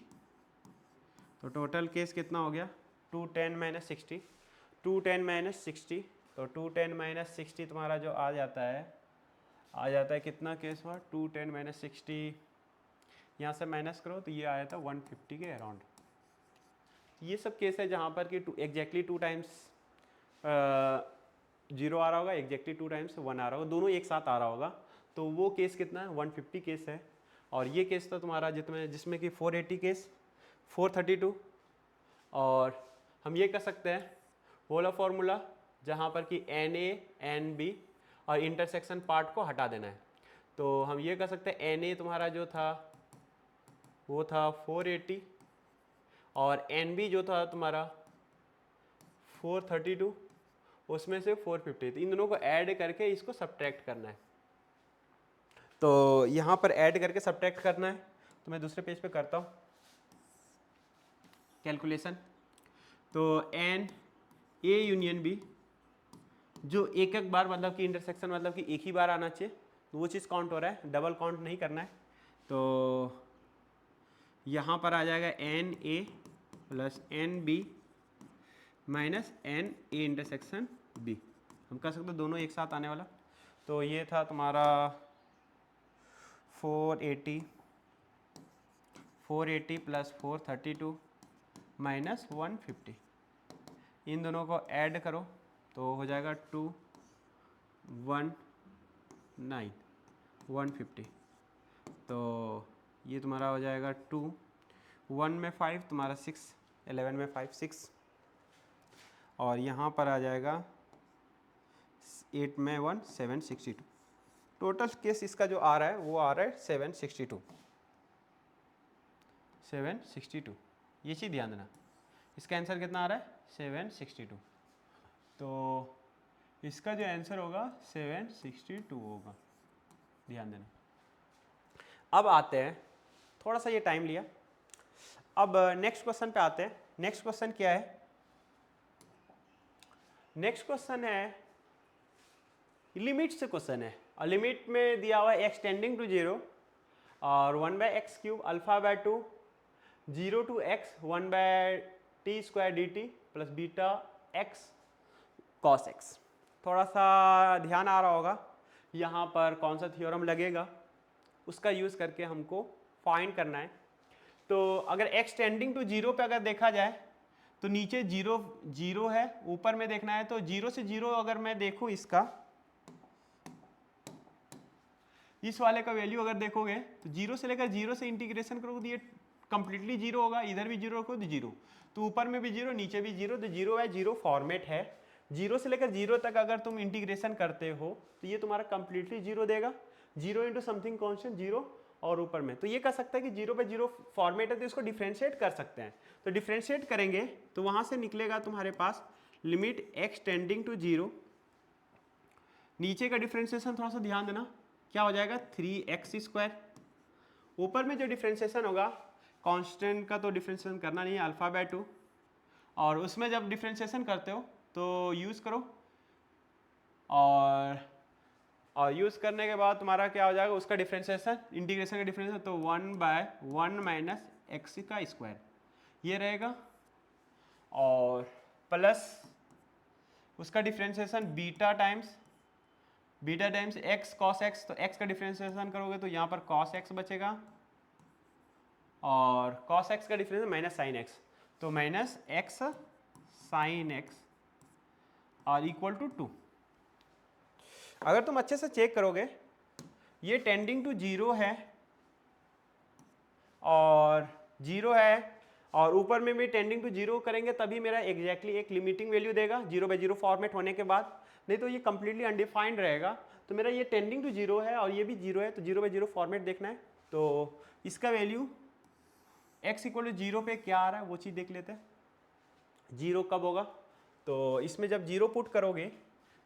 तो टोटल केस कितना हो गया 210 माइनस 60, 210 माइनस 60, तो 210 माइनस 60 तुम्हारा जो आ जाता है कितना केस हुआ 210 माइनस 60, यहाँ से माइनस करो तो ये आया था 150 के अराउंड। ये सब केस है जहाँ पर कि एग्जैक्टली 2 टाइम्स 0 आ रहा होगा, एग्जैक्टली 2 टाइम्स 1 आ रहा होगा, दोनों एक साथ आ रहा होगा, तो वो केस कितना है 150 केस है। और ये केस तो तुम्हारा जिसमें कि 480 केस 432, और हम ये कर सकते हैं वो वाला फॉर्मूला जहाँ पर कि NA NB और इंटरसेक्शन पार्ट को हटा देना है, तो हम ये कर सकते हैं NA तुम्हारा जो था वो था 480 और NB जो था तुम्हारा 432, उसमें से 450, तो इन दोनों को ऐड करके इसको सब्ट्रैक्ट करना है। तो यहाँ पर ऐड करके सब्ट्रैक्ट करना है, तो मैं दूसरे पेज पे करता हूँ कैलकुलेशन। तो NA यूनियन B जो एक एक बार मतलब कि इंटरसेक्शन मतलब कि एक ही बार आना चाहिए, तो वो चीज़ काउंट हो रहा है, डबल काउंट नहीं करना है। तो यहाँ पर आ जाएगा NA plus NB minus NA intersection B, हम कह सकते हैं दोनों एक साथ आने वाला। तो ये था तुम्हारा 480 प्लस 432 माइनस 150, इन दोनों को ऐड करो तो हो जाएगा 219 150, तो ये तुम्हारा हो जाएगा 2 1 में 5 तुम्हारा 6 11 में 5 6, और यहाँ पर आ जाएगा 8 में 1 762, टोटल केस इसका जो आ रहा है वो आ रहा है 762, ये चीज़ ध्यान देना, इसका आंसर कितना आ रहा है 762, तो इसका जो आंसर होगा 762 होगा, ध्यान देना। अब आते हैं, थोड़ा सा ये टाइम लिया, अब नेक्स्ट क्वेश्चन पे आते हैं। नेक्स्ट क्वेश्चन क्या है, नेक्स्ट क्वेश्चन है लिमिट से क्वेश्चन है और लिमिट में दिया हुआ है एक्स टेंडिंग टू 0 और 1/x³ alpha by 2 0 to x 1/t² dt plus beta x cos x। थोड़ा सा ध्यान आ रहा होगा यहाँ पर कौन सा थ्योरम लगेगा, उसका यूज़ करके हमको फाइंड करना है। तो अगर x टेंडिंग टू 0 पे अगर देखा जाए तो नीचे 0 0 है, ऊपर में देखना है तो 0 से 0 अगर मैं देखूँ इसका, इस वाले का वैल्यू अगर देखोगे तो 0 से लेकर 0 से इंटीग्रेशन करोगे तो ये कंप्लीटली 0 होगा, इधर भी 0 रखो तो 0, तो ऊपर में भी 0 नीचे भी 0, तो 0/0 फॉर्मेट है। 0 से लेकर 0 तक अगर तुम इंटीग्रेशन करते हो तो ये तुम्हारा कंप्लीटली 0 देगा, 0 इंटू समथिंग कॉन्स्टेंट 0 और ऊपर में, तो ये कह सकते हैं कि 0/0 फॉर्मेट है तो इसको डिफ्रेंशिएट कर सकते हैं। तो डिफ्रेंशिएट करेंगे तो वहाँ से निकलेगा तुम्हारे पास लिमिट x टेंडिंग टू 0, नीचे का डिफ्रेंशिएशन थोड़ा सा ध्यान देना क्या हो जाएगा 3x², ऊपर में जो डिफ्रेंशिएशन होगा कांस्टेंट का तो डिफ्रेंशिएशन करना नहीं है अल्फा बाय 2, और उसमें जब डिफ्रेंशिएशन करते हो तो यूज़ करो और यूज़ करने के बाद तुम्हारा क्या हो जाएगा उसका डिफ्रेंशिएशन, इंटीग्रेशन का डिफ्रेंशिएशन, तो 1/1 - x² ये रहेगा और प्लस उसका differentiation beta times x cos x, तो x का डिफ्रेंशिएशन करोगे तो यहाँ पर cos x बचेगा और cos x का डिफ्रेंशिएशन माइनस साइन x, तो माइनस x साइन x और इक्वल टू 2। अगर तुम अच्छे से चेक करोगे ये टेंडिंग टू 0 है और 0 है और ऊपर में भी टेंडिंग टू 0 करेंगे तभी मेरा एग्जैक्टली एक लिमिटिंग वैल्यू देगा 0/0 फॉर्मेट होने के बाद, नहीं तो ये कंप्लीटली अनडिफाइंड रहेगा। तो मेरा ये टेंडिंग टू 0 है और ये भी 0 है, तो 0/0 फॉर्मेट देखना है। तो इसका वैल्यू x = 0 पे क्या आ रहा है वो चीज़ देख लेते हैं। 0 कब होगा, तो इसमें जब 0 पुट करोगे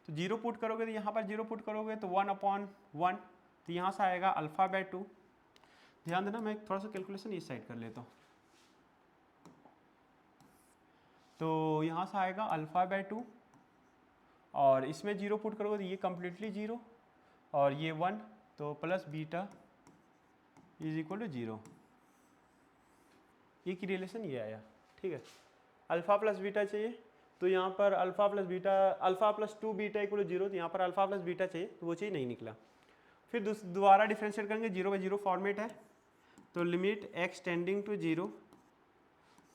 तो 0 पुट करोगे तो यहाँ पर 0 पुट करोगे तो 1/1, तो यहाँ से आएगा अल्फा बाय 2। ध्यान देना मैं थोड़ा सा कैलकुलेशन इस साइड कर लेता हूँ, तो यहाँ से आएगा अल्फा बाय 2 और इसमें 0 पुट करोगे तो ये कम्प्लीटली 0 और ये 1, तो प्लस बीटा = 0, ये की रिलेशन ये आया। ठीक है, अल्फा प्लस बीटा चाहिए तो यहाँ पर अल्फा प्लस 2 बीटा = 0, तो यहाँ पर अल्फा प्लस बीटा चाहिए तो वो चीज़ नहीं निकला। फिर दोबारा डिफ्रेंशिएट करेंगे, 0/0 फॉर्मेट है तो लिमिट x टेंडिंग टू 0,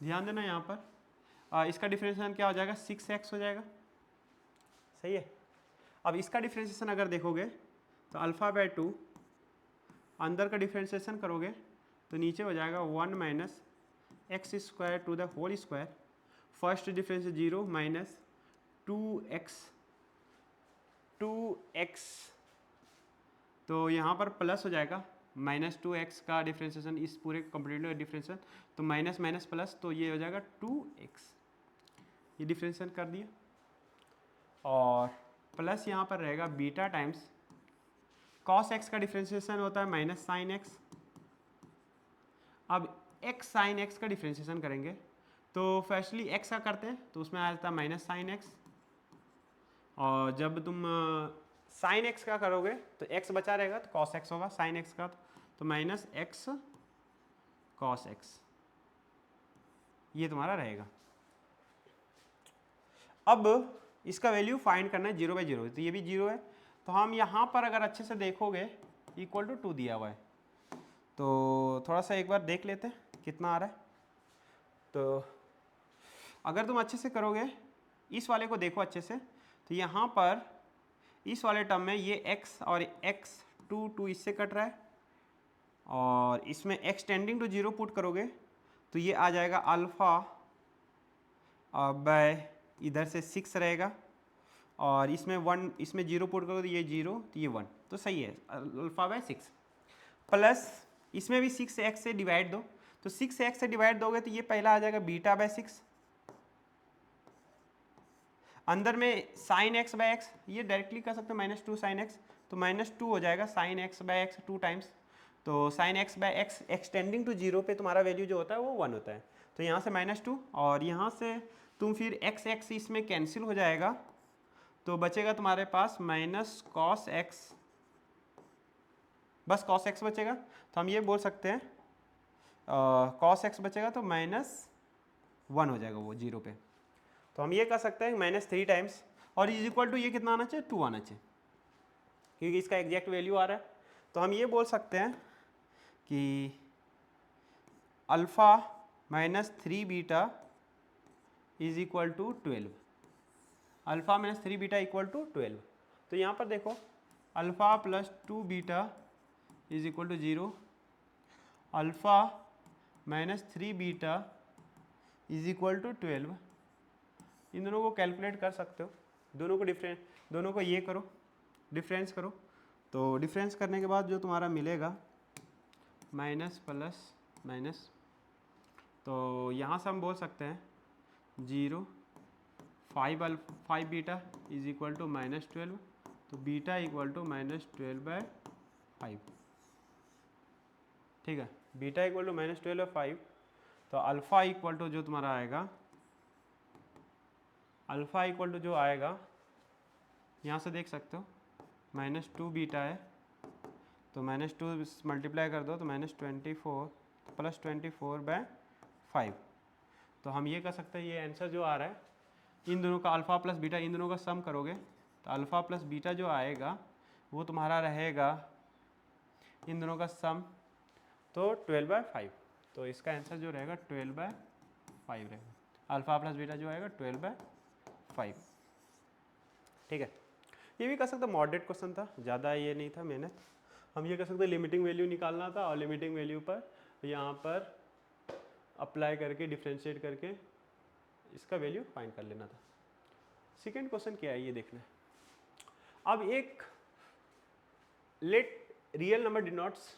ध्यान देना यहाँ पर इसका डिफ्रेंशिएशन क्या हो जाएगा 6x हो जाएगा, सही है। अब इसका डिफ्रेंशिएशन अगर देखोगे तो अल्फा बाय 2 अंदर का डिफ्रेंशिएशन करोगे तो नीचे हो जाएगा 1 - x² to the whole square, first difference 0 minus 2x, तो यहाँ पर प्लस हो जाएगा -2x का डिफ्रेंशिएशन, इस पूरे कंप्लीट डिफ्रेंशिएशन तो माइनस माइनस प्लस, तो ये हो जाएगा 2x, ये डिफ्रेंशिएशन कर दिया और प्लस यहाँ पर रहेगा बीटा टाइम्स cos x का डिफ्रेंशिएशन होता है माइनस साइन x। अब x साइन x का डिफ्रेंशिएशन करेंगे तो फर्स्टली x का करते हैं तो उसमें आ जाता है माइनस साइन x, और जब तुम साइन x का करोगे तो x बचा रहेगा तो cos x होगा, साइन x का तो माइनस x cos x, ये तुम्हारा रहेगा। अब इसका वैल्यू फाइंड करना है 0/0, तो ये भी 0 है, तो हम यहाँ पर अगर अच्छे से देखोगे = 2 दिया हुआ है, तो थोड़ा सा एक बार देख लेते हैं कितना आ रहा है। तो अगर तुम अच्छे से करोगे इस वाले को देखो अच्छे से, तो यहाँ पर इस वाले टर्म में ये x और x 2 इससे कट रहा है और इसमें x टेंडिंग टू 0 पुट करोगे तो ये आ जाएगा अल्फ़ा बाय इधर से 6 रहेगा और इसमें 1, इसमें 0 पुट करोगे तो ये 0 तो ये 1, तो सही है अल्फ़ा बाय 6, प्लस इसमें भी 6x से डिवाइड दो, तो 6x से डिवाइड दोगे तो ये पहला आ जाएगा बीटा बाय 6, अंदर में साइन x बाय x, ये डायरेक्टली कर सकते हैं -2 साइन x, तो -2 हो जाएगा sine x by x 2 times, तो sine x by x extending to 0 पे तुम्हारा वैल्यू जो होता है वो 1 होता है, तो यहाँ से -2 और यहाँ से तुम फिर x इसमें कैंसिल हो जाएगा तो बचेगा तुम्हारे पास माइनस कॉस एक्स, बस कॉस एक्स बचेगा। तो हम ये बोल सकते हैं कॉस एक्स बचेगा तो -1 हो जाएगा वो 0 पे। तो हम ये कर सकते हैं -3 टाइम्स, और इज इक्वल टू ये कितना आना चाहिए, 2 आना चाहिए, क्योंकि इसका एग्जैक्ट वैल्यू आ रहा है। तो हम ये बोल सकते हैं कि alpha -3 beta is equal to 12, alpha -3 beta equal to 12। तो यहाँ पर देखो alpha plus 2 beta is equal to 0, alpha -3 beta is equal to 12। इन दोनों को कैलकुलेट कर सकते हो, दोनों को दोनों को ये करो, डिफरेंस करो। तो डिफरेंस करने के बाद जो तुम्हारा मिलेगा माइनस प्लस माइनस, तो यहाँ से हम बोल सकते हैं 0 5 बीटा इज इक्वल टू -12, तो बीटा इक्वल टू -12/5, ठीक है। बीटा इक्वल टू -12/5, तो अल्फ़ा इक्वल टू जो तुम्हारा आएगा, अल्फ़ा इक्वल टू जो आएगा यहाँ से देख सकते हो -2 बीटा है, तो -2 मल्टीप्लाई कर दो तो -24 प्लस 24/5। तो हम ये कर सकते हैं, ये आंसर जो आ रहा है इन दोनों का अल्फ़ा प्लस बीटा, इन दोनों का सम करोगे तो अल्फ़ा प्लस बीटा जो आएगा वो तुम्हारा रहेगा इन दोनों का सम, तो 12/5। तो इसका आंसर जो रहेगा 12/5 रहेगा, अल्फ़ा प्लस बीटा जो आएगा 12/5, ठीक है। ये भी कर सकते, मॉडरेट क्वेश्चन था, ज़्यादा ये नहीं था मेहनत। हम ये कर सकते लिमिटिंग वैल्यू निकालना था, और लिमिटिंग वैल्यू पर यहाँ पर अप्लाई करके डिफ्रेंशिएट करके इसका वैल्यू फाइंड कर लेना था। सेकेंड क्वेश्चन क्या है ये देखना है। अब एक let real number denotes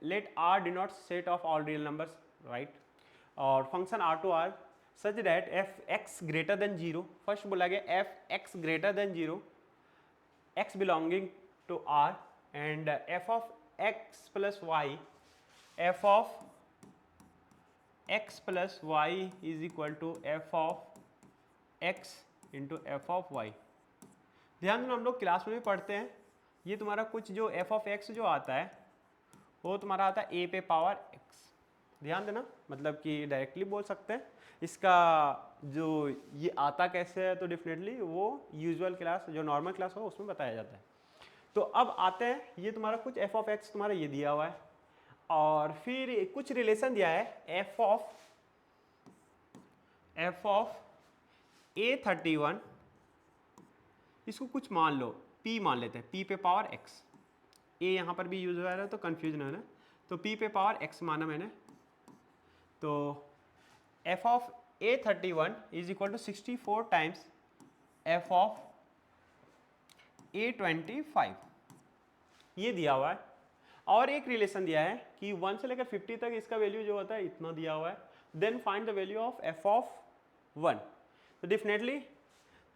let R denotes set of all real numbers, right? और function R to R such that f(x) greater than 0, first बोला गया f(x) greater than 0, x belonging to R, and f of x plus y, f of x plus y is equal to f of x into f of y। ध्यान देना, हम लोग class में भी पढ़ते हैं, ये तुम्हारा कुछ जो f of x जो आता है वो तुम्हारा आता है a पे पावर x। ध्यान देना, मतलब कि डायरेक्टली बोल सकते हैं, इसका जो ये आता कैसे है तो डेफिनेटली वो यूजुअल क्लास जो नॉर्मल क्लास हो उसमें बताया जाता है। तो अब आते हैं, ये तुम्हारा कुछ f of x तुम्हारा ये दिया हुआ है, और फिर कुछ रिलेशन दिया है f of a31, इसको कुछ मान लो p मान लेते हैं, p पे पावर x, a यहाँ पर भी यूज हो रहा है तो कंफ्यूजन है ना, तो p पे पावर x माना मैंने, तो f of a31 is equal to 64 times f of a25, ये दिया हुआ है। और एक रिलेशन दिया है कि 1 से लेकर 50 तक इसका वैल्यू जो होता है इतना दिया हुआ है, then find the value of f of 1। तो डेफिनेटली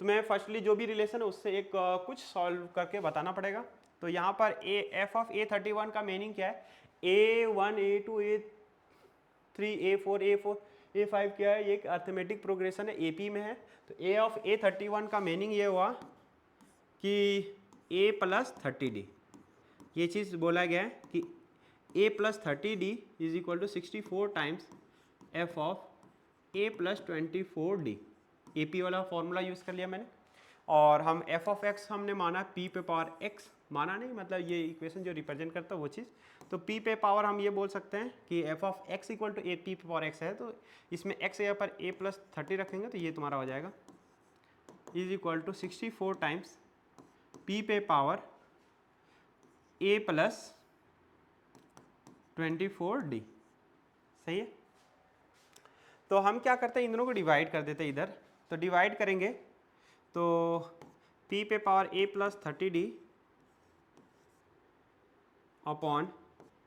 तुम्हें फर्स्टली जो भी रिलेशन है उससे एक कुछ सॉल्व करके बताना पड़ेगा। तो यहाँ पर f of a31 का मीनिंग क्या है, a1 a2 a3 a4 a5 क्या है, ये एक अर्थमेटिक प्रोग्रेशन है, AP में है। तो a of a31 का मीनिंग ये हुआ कि a प्लस 30d, ये चीज़ बोला गया है कि a plus 30d is equal to 64 times f of a plus 24d। AP वाला फॉर्मूला यूज़ कर लिया मैंने, और हम f ऑफ x हमने माना p पे पावर x, माना नहीं मतलब ये इक्वेशन जो रिप्रेजेंट करता है वो चीज़। तो p पे पावर हम ये बोल सकते हैं कि f of x equal to a p पे पावर x है, तो इसमें x यहाँ पर a प्लस 30 रखेंगे तो ये तुम्हारा हो जाएगा is equal to 64 times p पे पावर a प्लस 24d, सही है। तो हम क्या करते हैं, इन दोनों को डिवाइड कर देते हैं इधर, तो डिवाइड करेंगे तो p पे power a plus 30d upon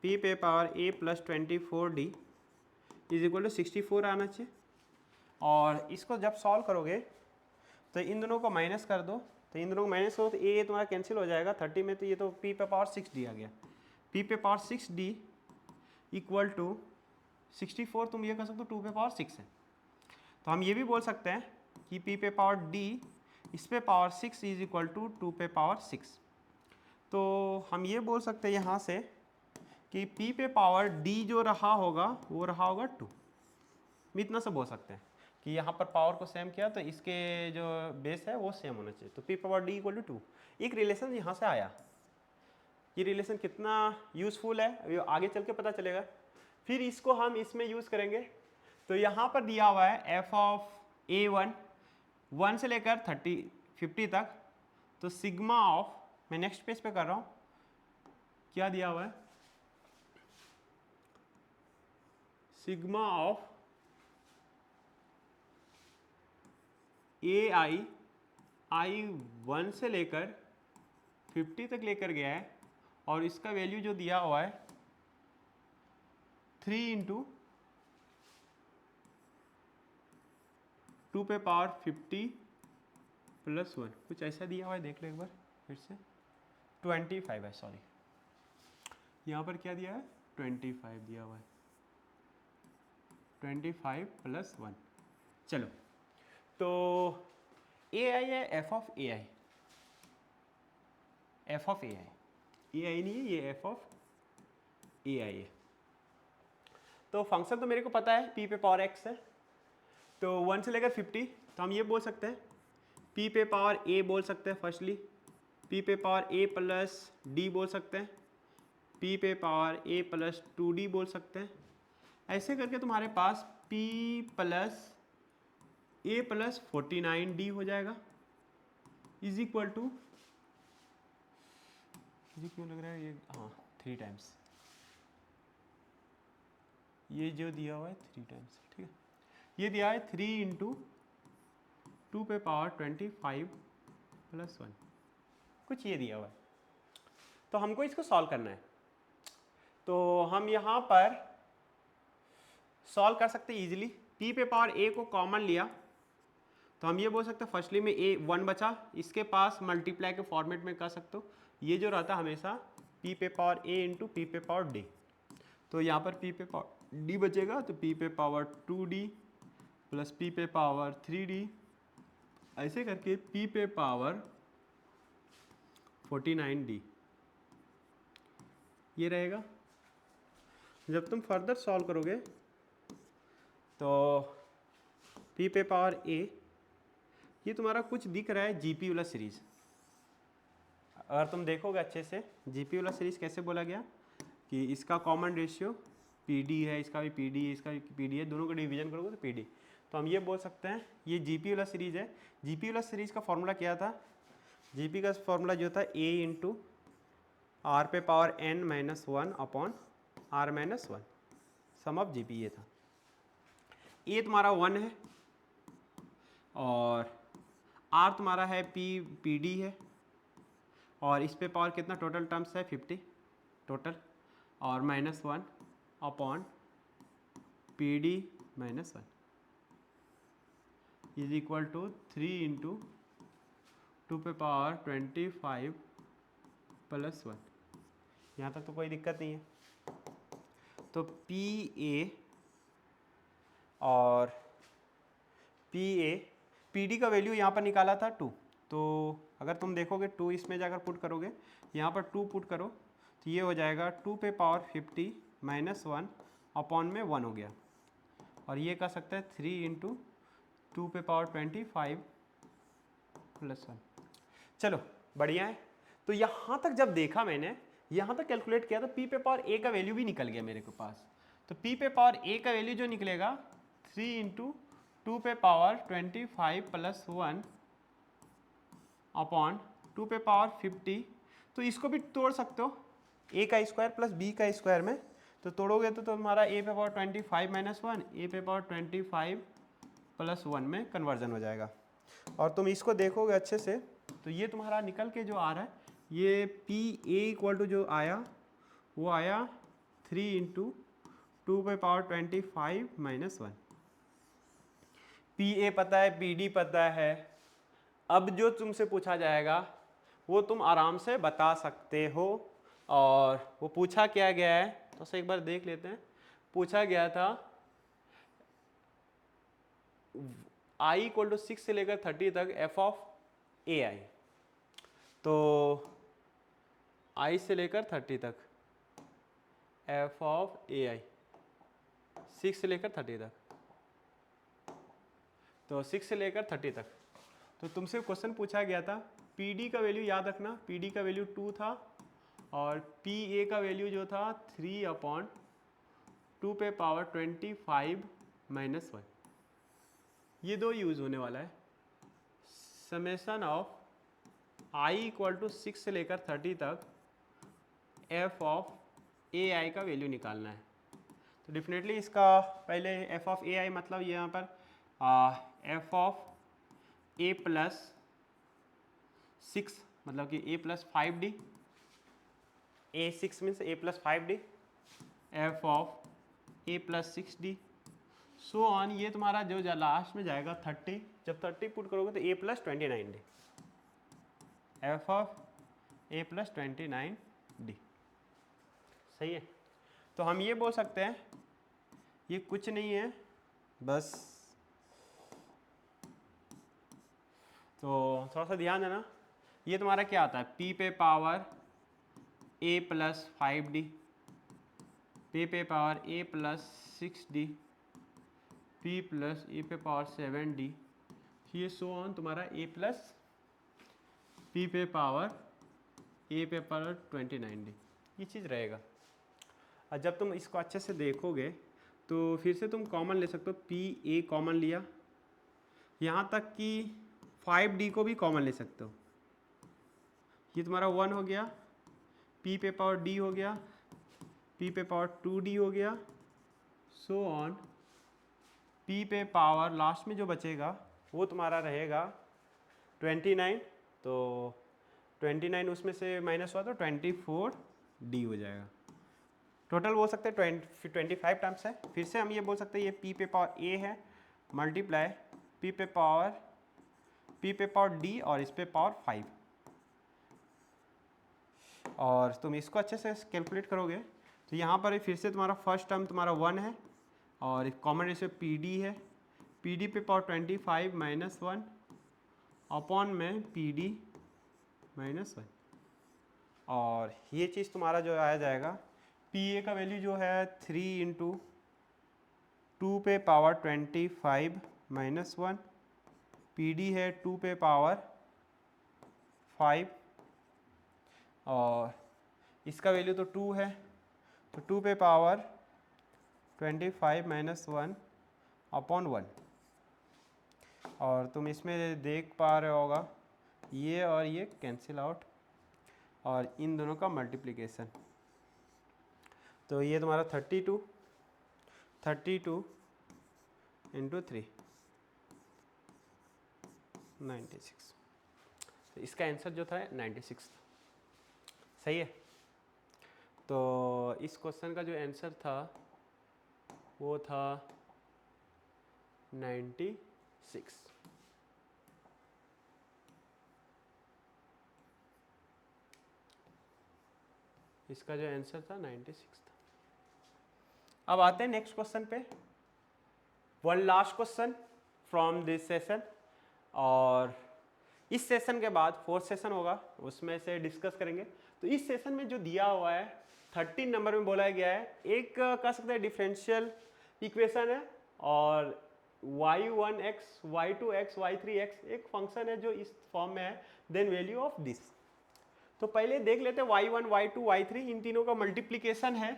p पे power a plus 24d is equal to 64 आना चाहिए। और इसको जब सॉल्व करोगे तो इन दोनों को माइनस कर दो, तो इन दोनों को माइनस करो तो a तुम्हारा कैंसिल हो जाएगा 30 में, तो ये तो p पे पावर 6d आ गया, p पे पावर 6d इक्वल टू 64, तुम ये कर सकते हो 2 पे पावर 6 है। तो हम ये भी बोल सकते हैं कि p पे पावर d इस पे पावर 6 इज इक्वल टू 2 पे पावर 6। तो हम ये बोल सकते हैं यहाँ से कि p पे पावर d जो रहा होगा वो रहा होगा 2। हम इतना सा बोल सकते हैं कि यहाँ पर पावर को सेम किया तो इसके जो बेस है वो सेम होना चाहिए, तो p power d equal to 2। एक रिलेशन यहाँ से आया, ये रिलेशन कितना यूजफुल है ये आगे चल के पता चलेगा। फिर इसको हम इसमें यूज़ करेंगे। तो यहाँ पर दिया हुआ है f ऑफ a1 1 से लेकर 50 तक, तो सिग्मा ऑफ, मैं नेक्स्ट पेज पे कर रहा हूँ, क्या दिया हुआ है, सिग्मा ऑफ आई 1 से लेकर 50 तक लेकर गया है, और इसका वैल्यू जो दिया हुआ है 3 इंटू 2 पे पावर 50 प्लस 1, कुछ ऐसा दिया हुआ है, देख लो एक बार फिर से। 25 है, सॉरी, यहाँ पर क्या दिया है, 25 दिया हुआ है, 25 प्लस 1। चलो, तो ए आई है F of A I, F of A I नहीं है, ये एफ ऑफ ए आई है। तो फंक्शन तो मेरे को पता है p पे पावर x है, तो 1 से लेकर 50, तो हम ये बोल सकते हैं p पे पावर a बोल सकते हैं फर्स्टली, p पे पावर a प्लस d बोल सकते हैं, p पे पावर a प्लस 2d बोल सकते हैं। ऐसे करके तुम्हारे पास p plus a plus 49d हो जाएगा, इज इक्वल टू, मुझे क्यों लग रहा है ये, हाँ 3 टाइम्स, ये जो दिया हुआ है 3 टाइम्स, ठीक है, ये दिया है 3 इंटू 2 पे पावर 25 प्लस 1, कुछ ये दिया हुआ है। तो हमको इसको सॉल्व करना है, तो हम यहाँ पर सॉल्व कर सकते हैं इजीली। p पे पावर a को कॉमन लिया तो हम ये बोल सकते हैं फर्स्टली में a 1 बचा, इसके पास मल्टीप्लाई के फॉर्मेट में कर सकते हो, ये जो रहता हमेशा p पे पावर a इंटू p पे पावर d, तो यहाँ पर p पे पावर d बचेगा, तो p पे पावर 2d प्लस p पे पावर 3d, ऐसे करके p पे पावर 49d ये रहेगा। जब तुम फर्दर सॉल्व करोगे तो p पे पावर a, ये तुम्हारा कुछ दिख रहा है जीपी वाला सीरीज। अगर तुम देखोगे अच्छे से, जीपी वाला सीरीज कैसे बोला गया कि इसका कॉमन रेशियो PD है, इसका भी PD है, इसका भी PD है, दोनों को डिवीजन करोगे तो PD। तो हम ये बोल सकते हैं ये जीपी वाला सीरीज है। जीपी वाला सीरीज का फॉर्मूला क्या था, जीपी का फॉर्मूला जो था a इंटू आर पे power n minus 1 upon R minus 1, sum of GP ये था। a तुम्हारा 1 है और r तुम्हारा है PD है, और इस पे पावर कितना टोटल टर्म्स है 50 टोटल, और minus 1 upon PD minus 1 is equal to 3 into 2 पे पावर 25 प्लस 1। यहाँ तक तो कोई दिक्कत नहीं है। तो PA और PD का वैल्यू यहाँ पर निकाला था 2, तो अगर तुम देखोगे 2 इसमें जाकर पुट करोगे, यहाँ पर 2 पुट करो तो ये हो जाएगा 2 पे पावर 50 माइनस 1 अपॉन में 1 हो गया, और ये कह सकते हैं 3 इंटू 2 पे पावर 25 प्लस 1। चलो बढ़िया है। तो यहाँ तक जब देखा मैंने, यहाँ तक कैलकुलेट किया तो p पे पावर a का वैल्यू भी निकल गया मेरे को पास। तो p पे पावर a का वैल्यू जो निकलेगा 3 इंटू 2 पे पावर 25 प्लस 1 अपॉन 2 पे पावर 50। तो इसको भी तोड़ सकते हो a का स्क्वायर प्लस b का स्क्वायर में, तो तोड़ोगे तो तुम्हारा a पे पावर 25 माइनस 1 a पे पावर 25 प्लस 1 में कन्वर्जन हो जाएगा। और तुम इसको देखोगे अच्छे से तो ये तुम्हारा निकल के जो आ रहा है, ये PA इक्वल टू जो आया वो आया 3 इंटू 2 पे पावर 25 माइनस 1। PA पता है, PD पता है, अब जो तुमसे पूछा जाएगा वो तुम आराम से बता सकते हो। और वो पूछा क्या गया है तो से एक बार देख लेते हैं। पूछा गया था i इक्वल टू 6 से लेकर 30 तक f ऑफ ए आई, तो i से लेकर 30 तक f ऑफ ए आई, 6 से लेकर 30 तक, तो 6 से लेकर 30 तक। तो तुमसे क्वेश्चन पूछा गया था, पी डी का वैल्यू याद रखना, पी डी का वैल्यू 2 था और पी ए का वैल्यू जो था 3/2 पे पावर 25 - 1। ये दो यूज़ होने वाला है। समेशन ऑफ i = 6 से लेकर 30 तक f ऑफ ए आई का वैल्यू निकालना है। तो डेफिनेटली इसका पहले f ऑफ ए आई मतलब ये यहाँ पर f ऑफ a + 6 मतलब कि a + 5d, a6 means a + 5d, f of a + 6d, so on. ये तुम्हारा जो लास्ट में जाएगा 30, जब 30 पुट करोगे तो a + 29d, f of a + 29d। सही है। तो हम ये बोल सकते हैं ये कुछ नहीं है, बस तो थोड़ा सा ध्यान देना, ये तुम्हारा क्या आता है, p पे पावर a + 5d, p पे power a + 6d, p + a पे पावर 7d, ये सो ऑन तुम्हारा a + p पे पावर a पे पावर 29d, ये चीज़ रहेगा। और जब तुम इसको अच्छे से देखोगे तो फिर से तुम कॉमन ले सकते हो, पी ए कॉमन लिया, यहाँ तक कि 5d को भी कॉमन ले सकते हो, ये तुम्हारा 1 हो गया, p पे पावर d हो गया, p पे पावर 2d हो गया, सो ऑन। p पे पावर लास्ट में जो बचेगा वो तुम्हारा रहेगा 29, तो 29 उसमें से माइनस हुआ तो 24d हो जाएगा। टोटल बोल सकते हैं 25 टर्म्स है। फिर से हम ये बोल सकते हैं ये p पे पावर a है मल्टीप्लाई p पे पावर d और इस पे पावर 5, और तुम इसको अच्छे से कैलकुलेट करोगे तो यहाँ पर फिर से तुम्हारा फर्स्ट टर्म तुम्हारा 1 है और कॉमन रेशियो पी डी है, पी डी पे पावर 25 - 1 अपॉन में पी डी -1, और ये चीज़ तुम्हारा जो आया जाएगा, पी ए का वैल्यू जो है 3 × 2 पे पावर 25 - 1, पी डी है 2 पे पावर 5, और इसका वैल्यू तो 2 है, तो 2 पे पावर 25 - 1 अपॉन 1, और तुम इसमें देख पा रहे होगा ये और ये कैंसिल आउट, और इन दोनों का मल्टीप्लिकेशन, तो ये तुम्हारा 32 × 3 96, तो इसका आंसर जो था 96 था। सही है। तो इस क्वेश्चन का जो आंसर था वो था 96। इसका जो आंसर था 96 था। अब आते हैं नेक्स्ट क्वेश्चन पे, one last question from this session, और इस सेशन के बाद 4th सेशन होगा उसमें से डिस्कस करेंगे। तो इस सेशन में जो दिया हुआ है 13 नंबर में बोला गया है, एक कह सकते हैं डिफरेंशियल इक्वेशन है, और y1x, y2x, y3x एक फंक्शन है जो इस फॉर्म में है, देन वैल्यू ऑफ दिस। तो पहले देख लेते हैं y1, y2, y3 इन तीनों का मल्टीप्लिकेशन है,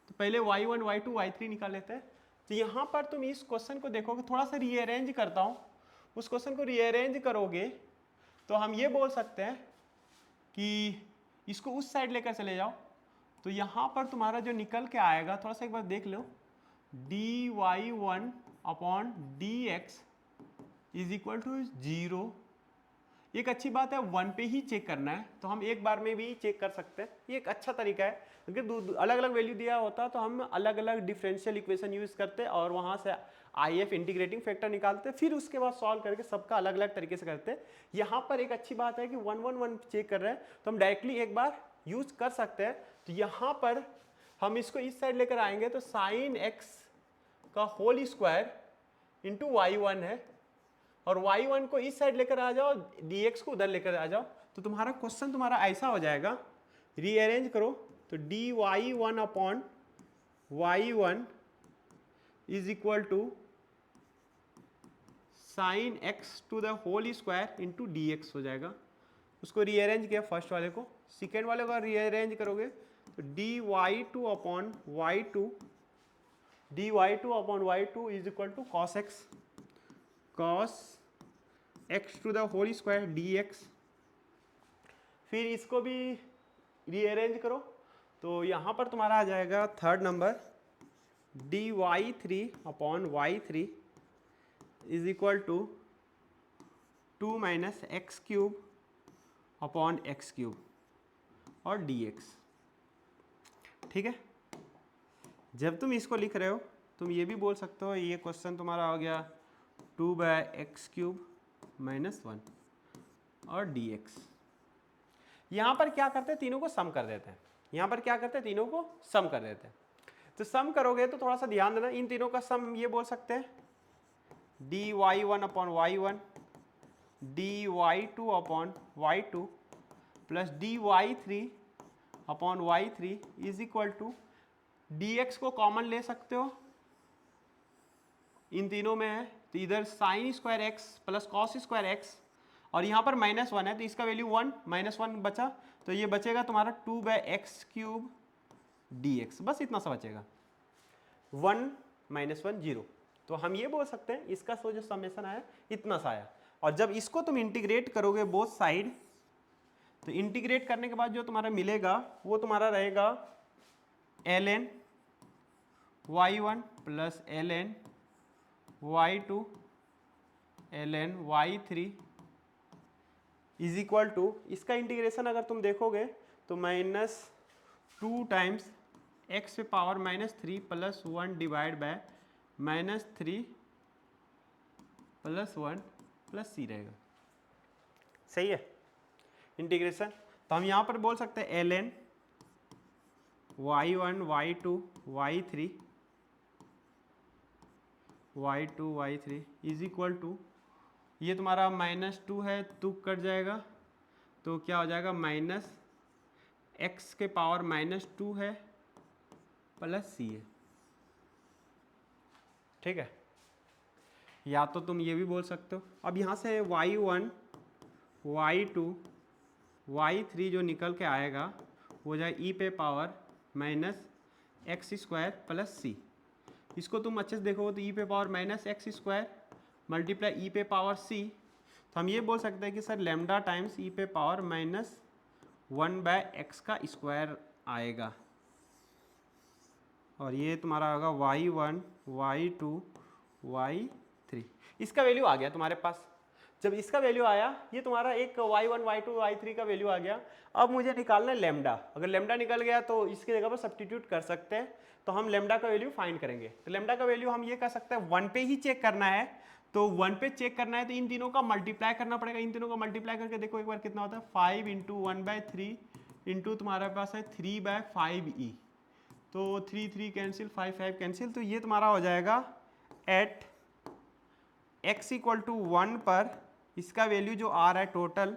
तो पहले y1, y2, y3 निकाल लेते हैं। तो यहाँ पर तुम इस क्वेश्चन को देखोगे, थोड़ा सा रीअरेंज करता हूँ, उस क्वेश्चन को रीअरेंज करोगे तो हम ये बोल सकते हैं कि इसको उस साइड लेकर चले जाओ, तो यहाँ पर तुम्हारा जो निकल के आएगा, थोड़ा सा एक बार देख लो, dy1 upon dx is equal to 0। एक अच्छी बात है 1 पे ही चेक करना है, तो हम एक बार में भी चेक कर सकते हैं, ये एक अच्छा तरीका है। अगर अलग अलग वैल्यू दिया होता तो हम अलग अलग डिफरेंशियल इक्वेशन यूज करते और वहाँ से IF इंटीग्रेटिंग फैक्टर निकालते, फिर उसके बाद सॉल्व करके सबका अलग अलग तरीके से करते। यहाँ पर एक अच्छी बात है कि 1 1 1 चेक कर रहे हैं तो हम डायरेक्टली एक बार यूज कर सकते हैं। तो यहाँ पर हम इसको इस साइड लेकर आएंगे तो sin x का होल स्क्वायर इंटू y1 है, और y1 को इस साइड लेकर आ जाओ, dx को उधर लेकर आ जाओ, तो तुम्हारा क्वेश्चन तुम्हारा ऐसा हो जाएगा, रीअरेंज करो तो dy1 upon y1 is equal to sine x to the whole square into dx हो जाएगा। उसको रीअरेंज किया फर्स्ट वाले को, सेकेंड वाले को रीअरेंज करोगे तो dy2 upon y2 is equal to cos x to the whole square dx। फिर इसको भी रीअरेंज करो तो यहाँ पर तुम्हारा आ जाएगा third number dy3 upon y3 is equal to 2 minus x cube upon x cube और dx। ठीक है, जब तुम इसको लिख रहे हो तुम ये भी बोल सकते हो ये क्वेश्चन तुम्हारा हो गया 2/x³ -1 और dx। यहाँ पर क्या करते हैं, तीनों को सम कर देते हैं। यहाँ पर क्या करते हैं, तीनों को सम कर देते हैं। तो सम करोगे तो थोड़ा सा ध्यान देना, इन तीनों का सम ये बोल सकते हैं dy1 upon y1 dy2 upon y2 plus dy3 upon y3 is equal to dx को कॉमन ले सकते हो, इन तीनों में है तो इधर sine square x plus cos square x और यहाँ पर -1 है तो इसका वैल्यू 1 -1 बचा, तो ये बचेगा तुम्हारा 2/x³ dx, बस इतना सा बचेगा। 1 -1 0, तो हम ये बोल सकते हैं इसका जो समेशन आया इतना सा आया। और जब इसको तुम इंटीग्रेट करोगे बोथ साइड, तो इंटीग्रेट करने के बाद जो तुम्हारा मिलेगा वो तुम्हारा रहेगा ln y1 plus ln y2 ln y3 is equal to, इसका इंटीग्रेशन अगर तुम देखोगे तो -2 times x power -3 plus 1 divide by -3 plus 1 plus c रहेगा। सही है इंटीग्रेशन। तो हम यहाँ पर बोल सकते हैं ln y1 y2 y3 is equal to, ये तुम्हारा -2 है तो कट जाएगा तो क्या हो जाएगा -x के पावर -2 है प्लस c है। ठीक है, या तो तुम ये भी बोल सकते हो, अब यहाँ से y1 y2 y3 जो निकल के आएगा वो जाए e पे पावर -x² प्लस c। इसको तुम अच्छे से देखो तो e पे पावर -x² मल्टीप्लाई e पे पावर c, तो हम ये बोल सकते हैं कि सर लैम्डा टाइम्स e पे पावर -1/x का स्क्वायर आएगा। और ये तुम्हारा होगा y1 y2 y3, इसका वैल्यू आ गया तुम्हारे पास। जब इसका वैल्यू आया, ये तुम्हारा एक y1 y2 y3 का वैल्यू आ गया। अब मुझे निकालना है लैम्डा, अगर लैम्डा निकल गया तो इसकी जगह पर सब्स्टिट्यूट कर सकते हैं, तो हम लैम्डा का वैल्यू फाइंड करेंगे। तो लैम्डा का वैल्यू हम ये कर सकते हैं 1 पे ही चेक करना है, तो 1 पे चेक करना है तो इन तीनों का मल्टीप्लाई करना पड़ेगा। इन तीनों का मल्टीप्लाई करके देखो एक बार कितना होता है, 5 × 1/3 इंटू तुम्हारे पास है 3/5e, तो 3 3 कैंसिल 5 5 कैंसिल, तो ये तुम्हारा हो जाएगा एट x = 1 पर इसका वैल्यू जो आ रहा है टोटल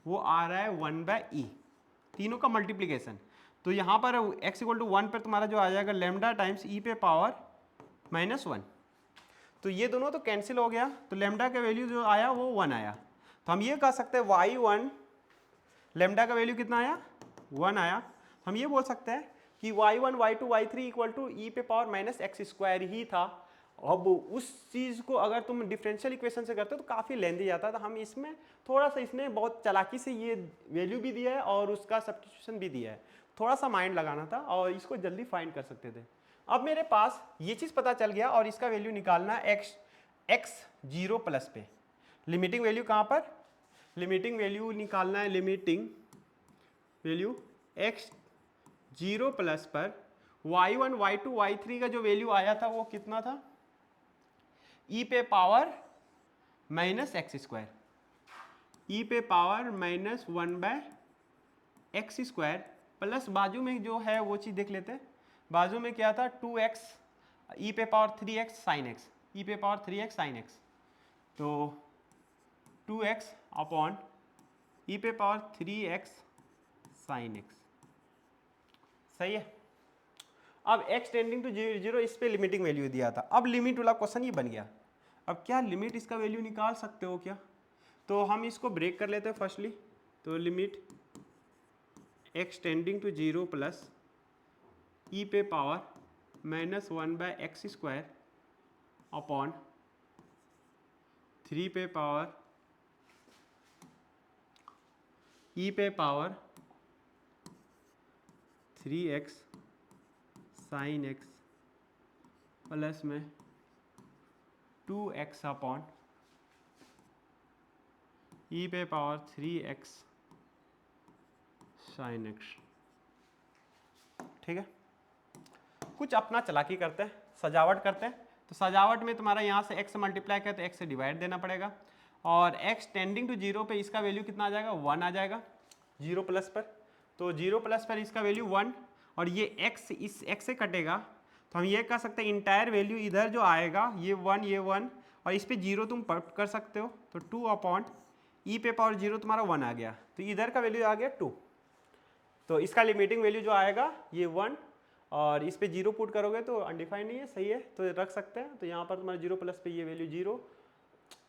वो आ रहा है 1/e, तीनों का मल्टीप्लिकेशन। तो यहाँ पर x = 1 पर तुम्हारा जो आ जाएगा लैम्डा टाइम्स e पे पावर -1, तो ये दोनों तो कैंसिल हो गया, तो लैम्डा का वैल्यू जो आया वो 1 आया। तो हम ये कह सकते हैं y1 लैम्डा का वैल्यू कितना आया, 1 आया। हम ये बोल सकते हैं कि y1 y2 y3 equal to e पे पावर -x² ही था। अब उस चीज़ को अगर तुम डिफरेंशियल इक्वेशन से करते हो तो काफ़ी लेंदी जाता है, तो हम इसमें थोड़ा सा, इसने बहुत चालाकी से ये वैल्यू भी दिया है और उसका सब्स्टिट्यूशन भी दिया है, थोड़ा सा माइंड लगाना था और इसको जल्दी फाइंड कर सकते थे। अब मेरे पास ये चीज़ पता चल गया और इसका वैल्यू निकालना है x 0+ पे। लिमिटिंग वैल्यू कहाँ पर, लिमिटिंग वैल्यू निकालना है, लिमिटिंग वैल्यू x 0+ पर y1 y2 y3 का जो वैल्यू आया था वो कितना था, e पे पावर -x², e पे पावर -1/x² प्लस बाजू में जो है वो चीज़ देख लेते हैं। बाजू में क्या था, 2x e पे power 3x sin x, e पे पावर 3x sin x, तो 2x अपॉन ई पे पावर 3x साइन x। सही है। अब x टेंडिंग टू 0 इस पे लिमिटिंग वैल्यू दिया था। अब लिमिट वाला क्वेश्चन ये बन गया। अब क्या लिमिट इसका वैल्यू निकाल सकते हो क्या? तो हम इसको ब्रेक कर लेते हैं फर्स्टली। तो limit x tending to 0 plus E पे पावर -1/x² अपॉन 3 पे पावर ई पे power 3x sign x plus में 2x अपॉन ई पे पावर 3x साइन x। ठीक है, कुछ अपना चालाकी करते हैं, सजावट करते हैं। तो सजावट में तुम्हारा यहाँ से x मल्टीप्लाई करे तो x से डिवाइड देना पड़ेगा, और x टेंडिंग टू 0 पे इसका वैल्यू कितना आ जाएगा? 1 आ जाएगा 0 प्लस पर। तो 0 प्लस पर इसका वैल्यू 1, और ये x इस x से कटेगा तो हम ये कह सकते हैं इंटायर वैल्यू इधर जो आएगा ये 1 और इस पे 0 तुम कर सकते हो। तो 2 अपॉन ई पे पावर 0 तुम्हारा 1 आ गया, तो इधर का वैल्यू आ गया 2। तो इसका लिमिटिंग वैल्यू जो आएगा ये 1, और इस पे 0 पुट करोगे तो अनडिफाइंड नहीं है, सही है तो रख सकते हैं। तो यहाँ पर तुम्हारा 0 प्लस पे ये वैल्यू 0,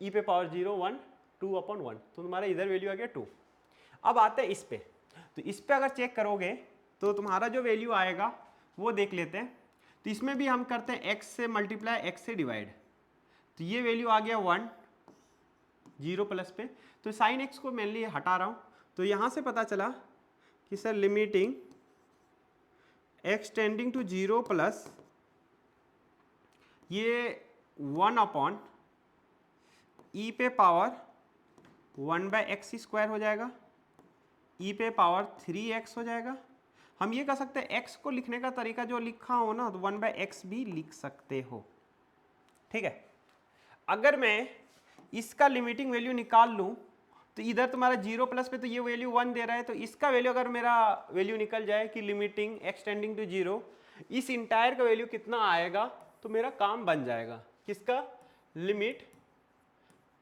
ई पे पावर 0 1 2 अपॉन 1, तो तुम्हारा इधर वैल्यू आ गया 2। अब आते हैं इस पे। तो इस पे अगर चेक करोगे तो तुम्हारा जो वैल्यू आएगा वो देख लेते हैं। तो इसमें भी हम करते हैं x से मल्टीप्लाई x से डिवाइड। तो ये वैल्यू आ गया 1 0 प्लस पे। तो साइन x को मेनली हटा रहा हूँ। तो यहाँ से पता चला कि sir limiting x tending to 0 plus ये 1 अपॉन ई पे पावर 1/x² हो जाएगा, ई पे पावर 3x हो जाएगा। हम ये कह सकते हैं x को लिखने का तरीका जो लिखा हो ना, तो 1/x भी लिख सकते हो। ठीक है, अगर मैं इसका लिमिटिंग वैल्यू निकाल लूँ तो इधर तुम्हारा 0 प्लस पे तो ये वैल्यू 1 दे रहा है, तो इसका वैल्यू अगर मेरा वैल्यू निकल जाए कि लिमिटिंग x टेंडिंग टू 0, इस इंटायर का वैल्यू कितना आएगा तो मेरा काम बन जाएगा। किसका? Limit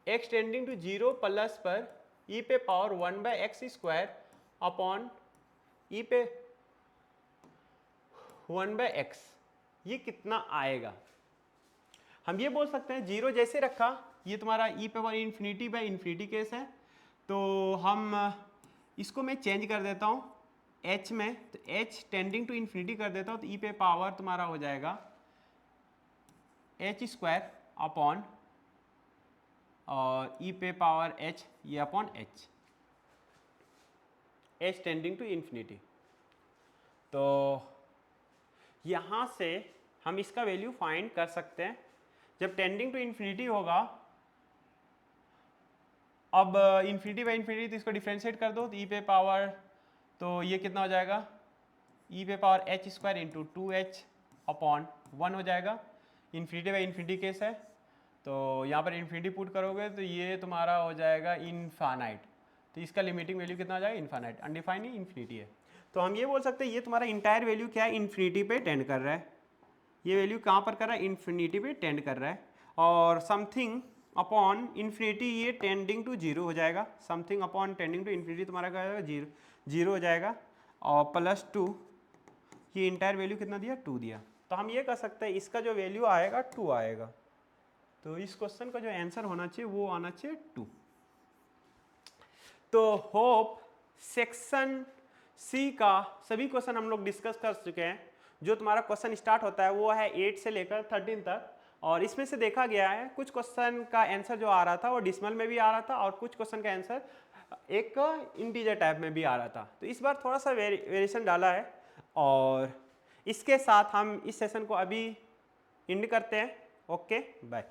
x tending to 0 plus पर e पे पावर 1/x² अपॉन e पे 1/x, ये कितना आएगा? हम ये बोल सकते हैं 0 जैसे रखा, ये तुम्हारा e पे पावर इन्फिनिटी केस है, तो हम इसको मैं चेंज कर देता हूँ h में। तो h टेंडिंग टू इन्फिनिटी कर देता हूँ, तो e पे पावर तुम्हारा हो जाएगा h² अपॉन और e पे पावर h, ये upon h tending to infinity. तो यहाँ से हम इसका वैल्यू फाइंड कर सकते हैं जब टेंडिंग टू इन्फिनिटी होगा। अब इन्फिनिटी बाई इन्फिनिटी, तो इसको डिफ्रेंशिएट कर दो, तो ई पे पावर, तो ये कितना हो जाएगा? ई पे power h² into 2h upon 1 हो जाएगा। इन्फिनिटी बाई इन्फिनिटी केस है, तो यहाँ पर इन्फिनिटी पुट करोगे तो ये तुम्हारा हो जाएगा इनफाइनाइट। तो इसका लिमिटिंग वैल्यू कितना आ जाएगा? इनफाइनाइट। अनडिफाइंड ही इन्फिनिटी है, तो हम ये बोल सकते हैं ये तुम्हारा इंटायर वैल्यू क्या है? इन्फिनिटी पे टेंड कर रहा है। ये वैल्यू कहाँ पर कर रहा है? इन्फिनिटी पे टेंड कर रहा है। और समथिंग अपॉन इन्फिनिटी ये टेंडिंग टू 0 हो जाएगा। Something upon tending to infinity तुम्हारा क्या होगा? 0 हो जाएगा, और प्लस 2, ये इंटायर वैल्यू कितना दिया? 2 दिया। तो हम ये कह सकते हैं इसका जो वैल्यू आएगा 2 आएगा। तो इस क्वेश्चन का जो आंसर होना चाहिए वो आना चाहिए 2। तो होप सेक्शन सी का सभी क्वेश्चन हम लोग डिस्कस कर चुके हैं। जो तुम्हारा क्वेश्चन स्टार्ट होता है वो है 8 से लेकर 13 तक, और इसमें से देखा गया है कुछ क्वेश्चन का आंसर जो आ रहा था वो डिसिमल में भी आ रहा था, और कुछ क्वेश्चन का आंसर एक इंटीजर टाइप में भी आ रहा था। तो इस बार थोड़ा सा वेरिएशन डाला है, और इसके साथ हम इस सेशन को अभी एंड करते हैं। Okay, bye.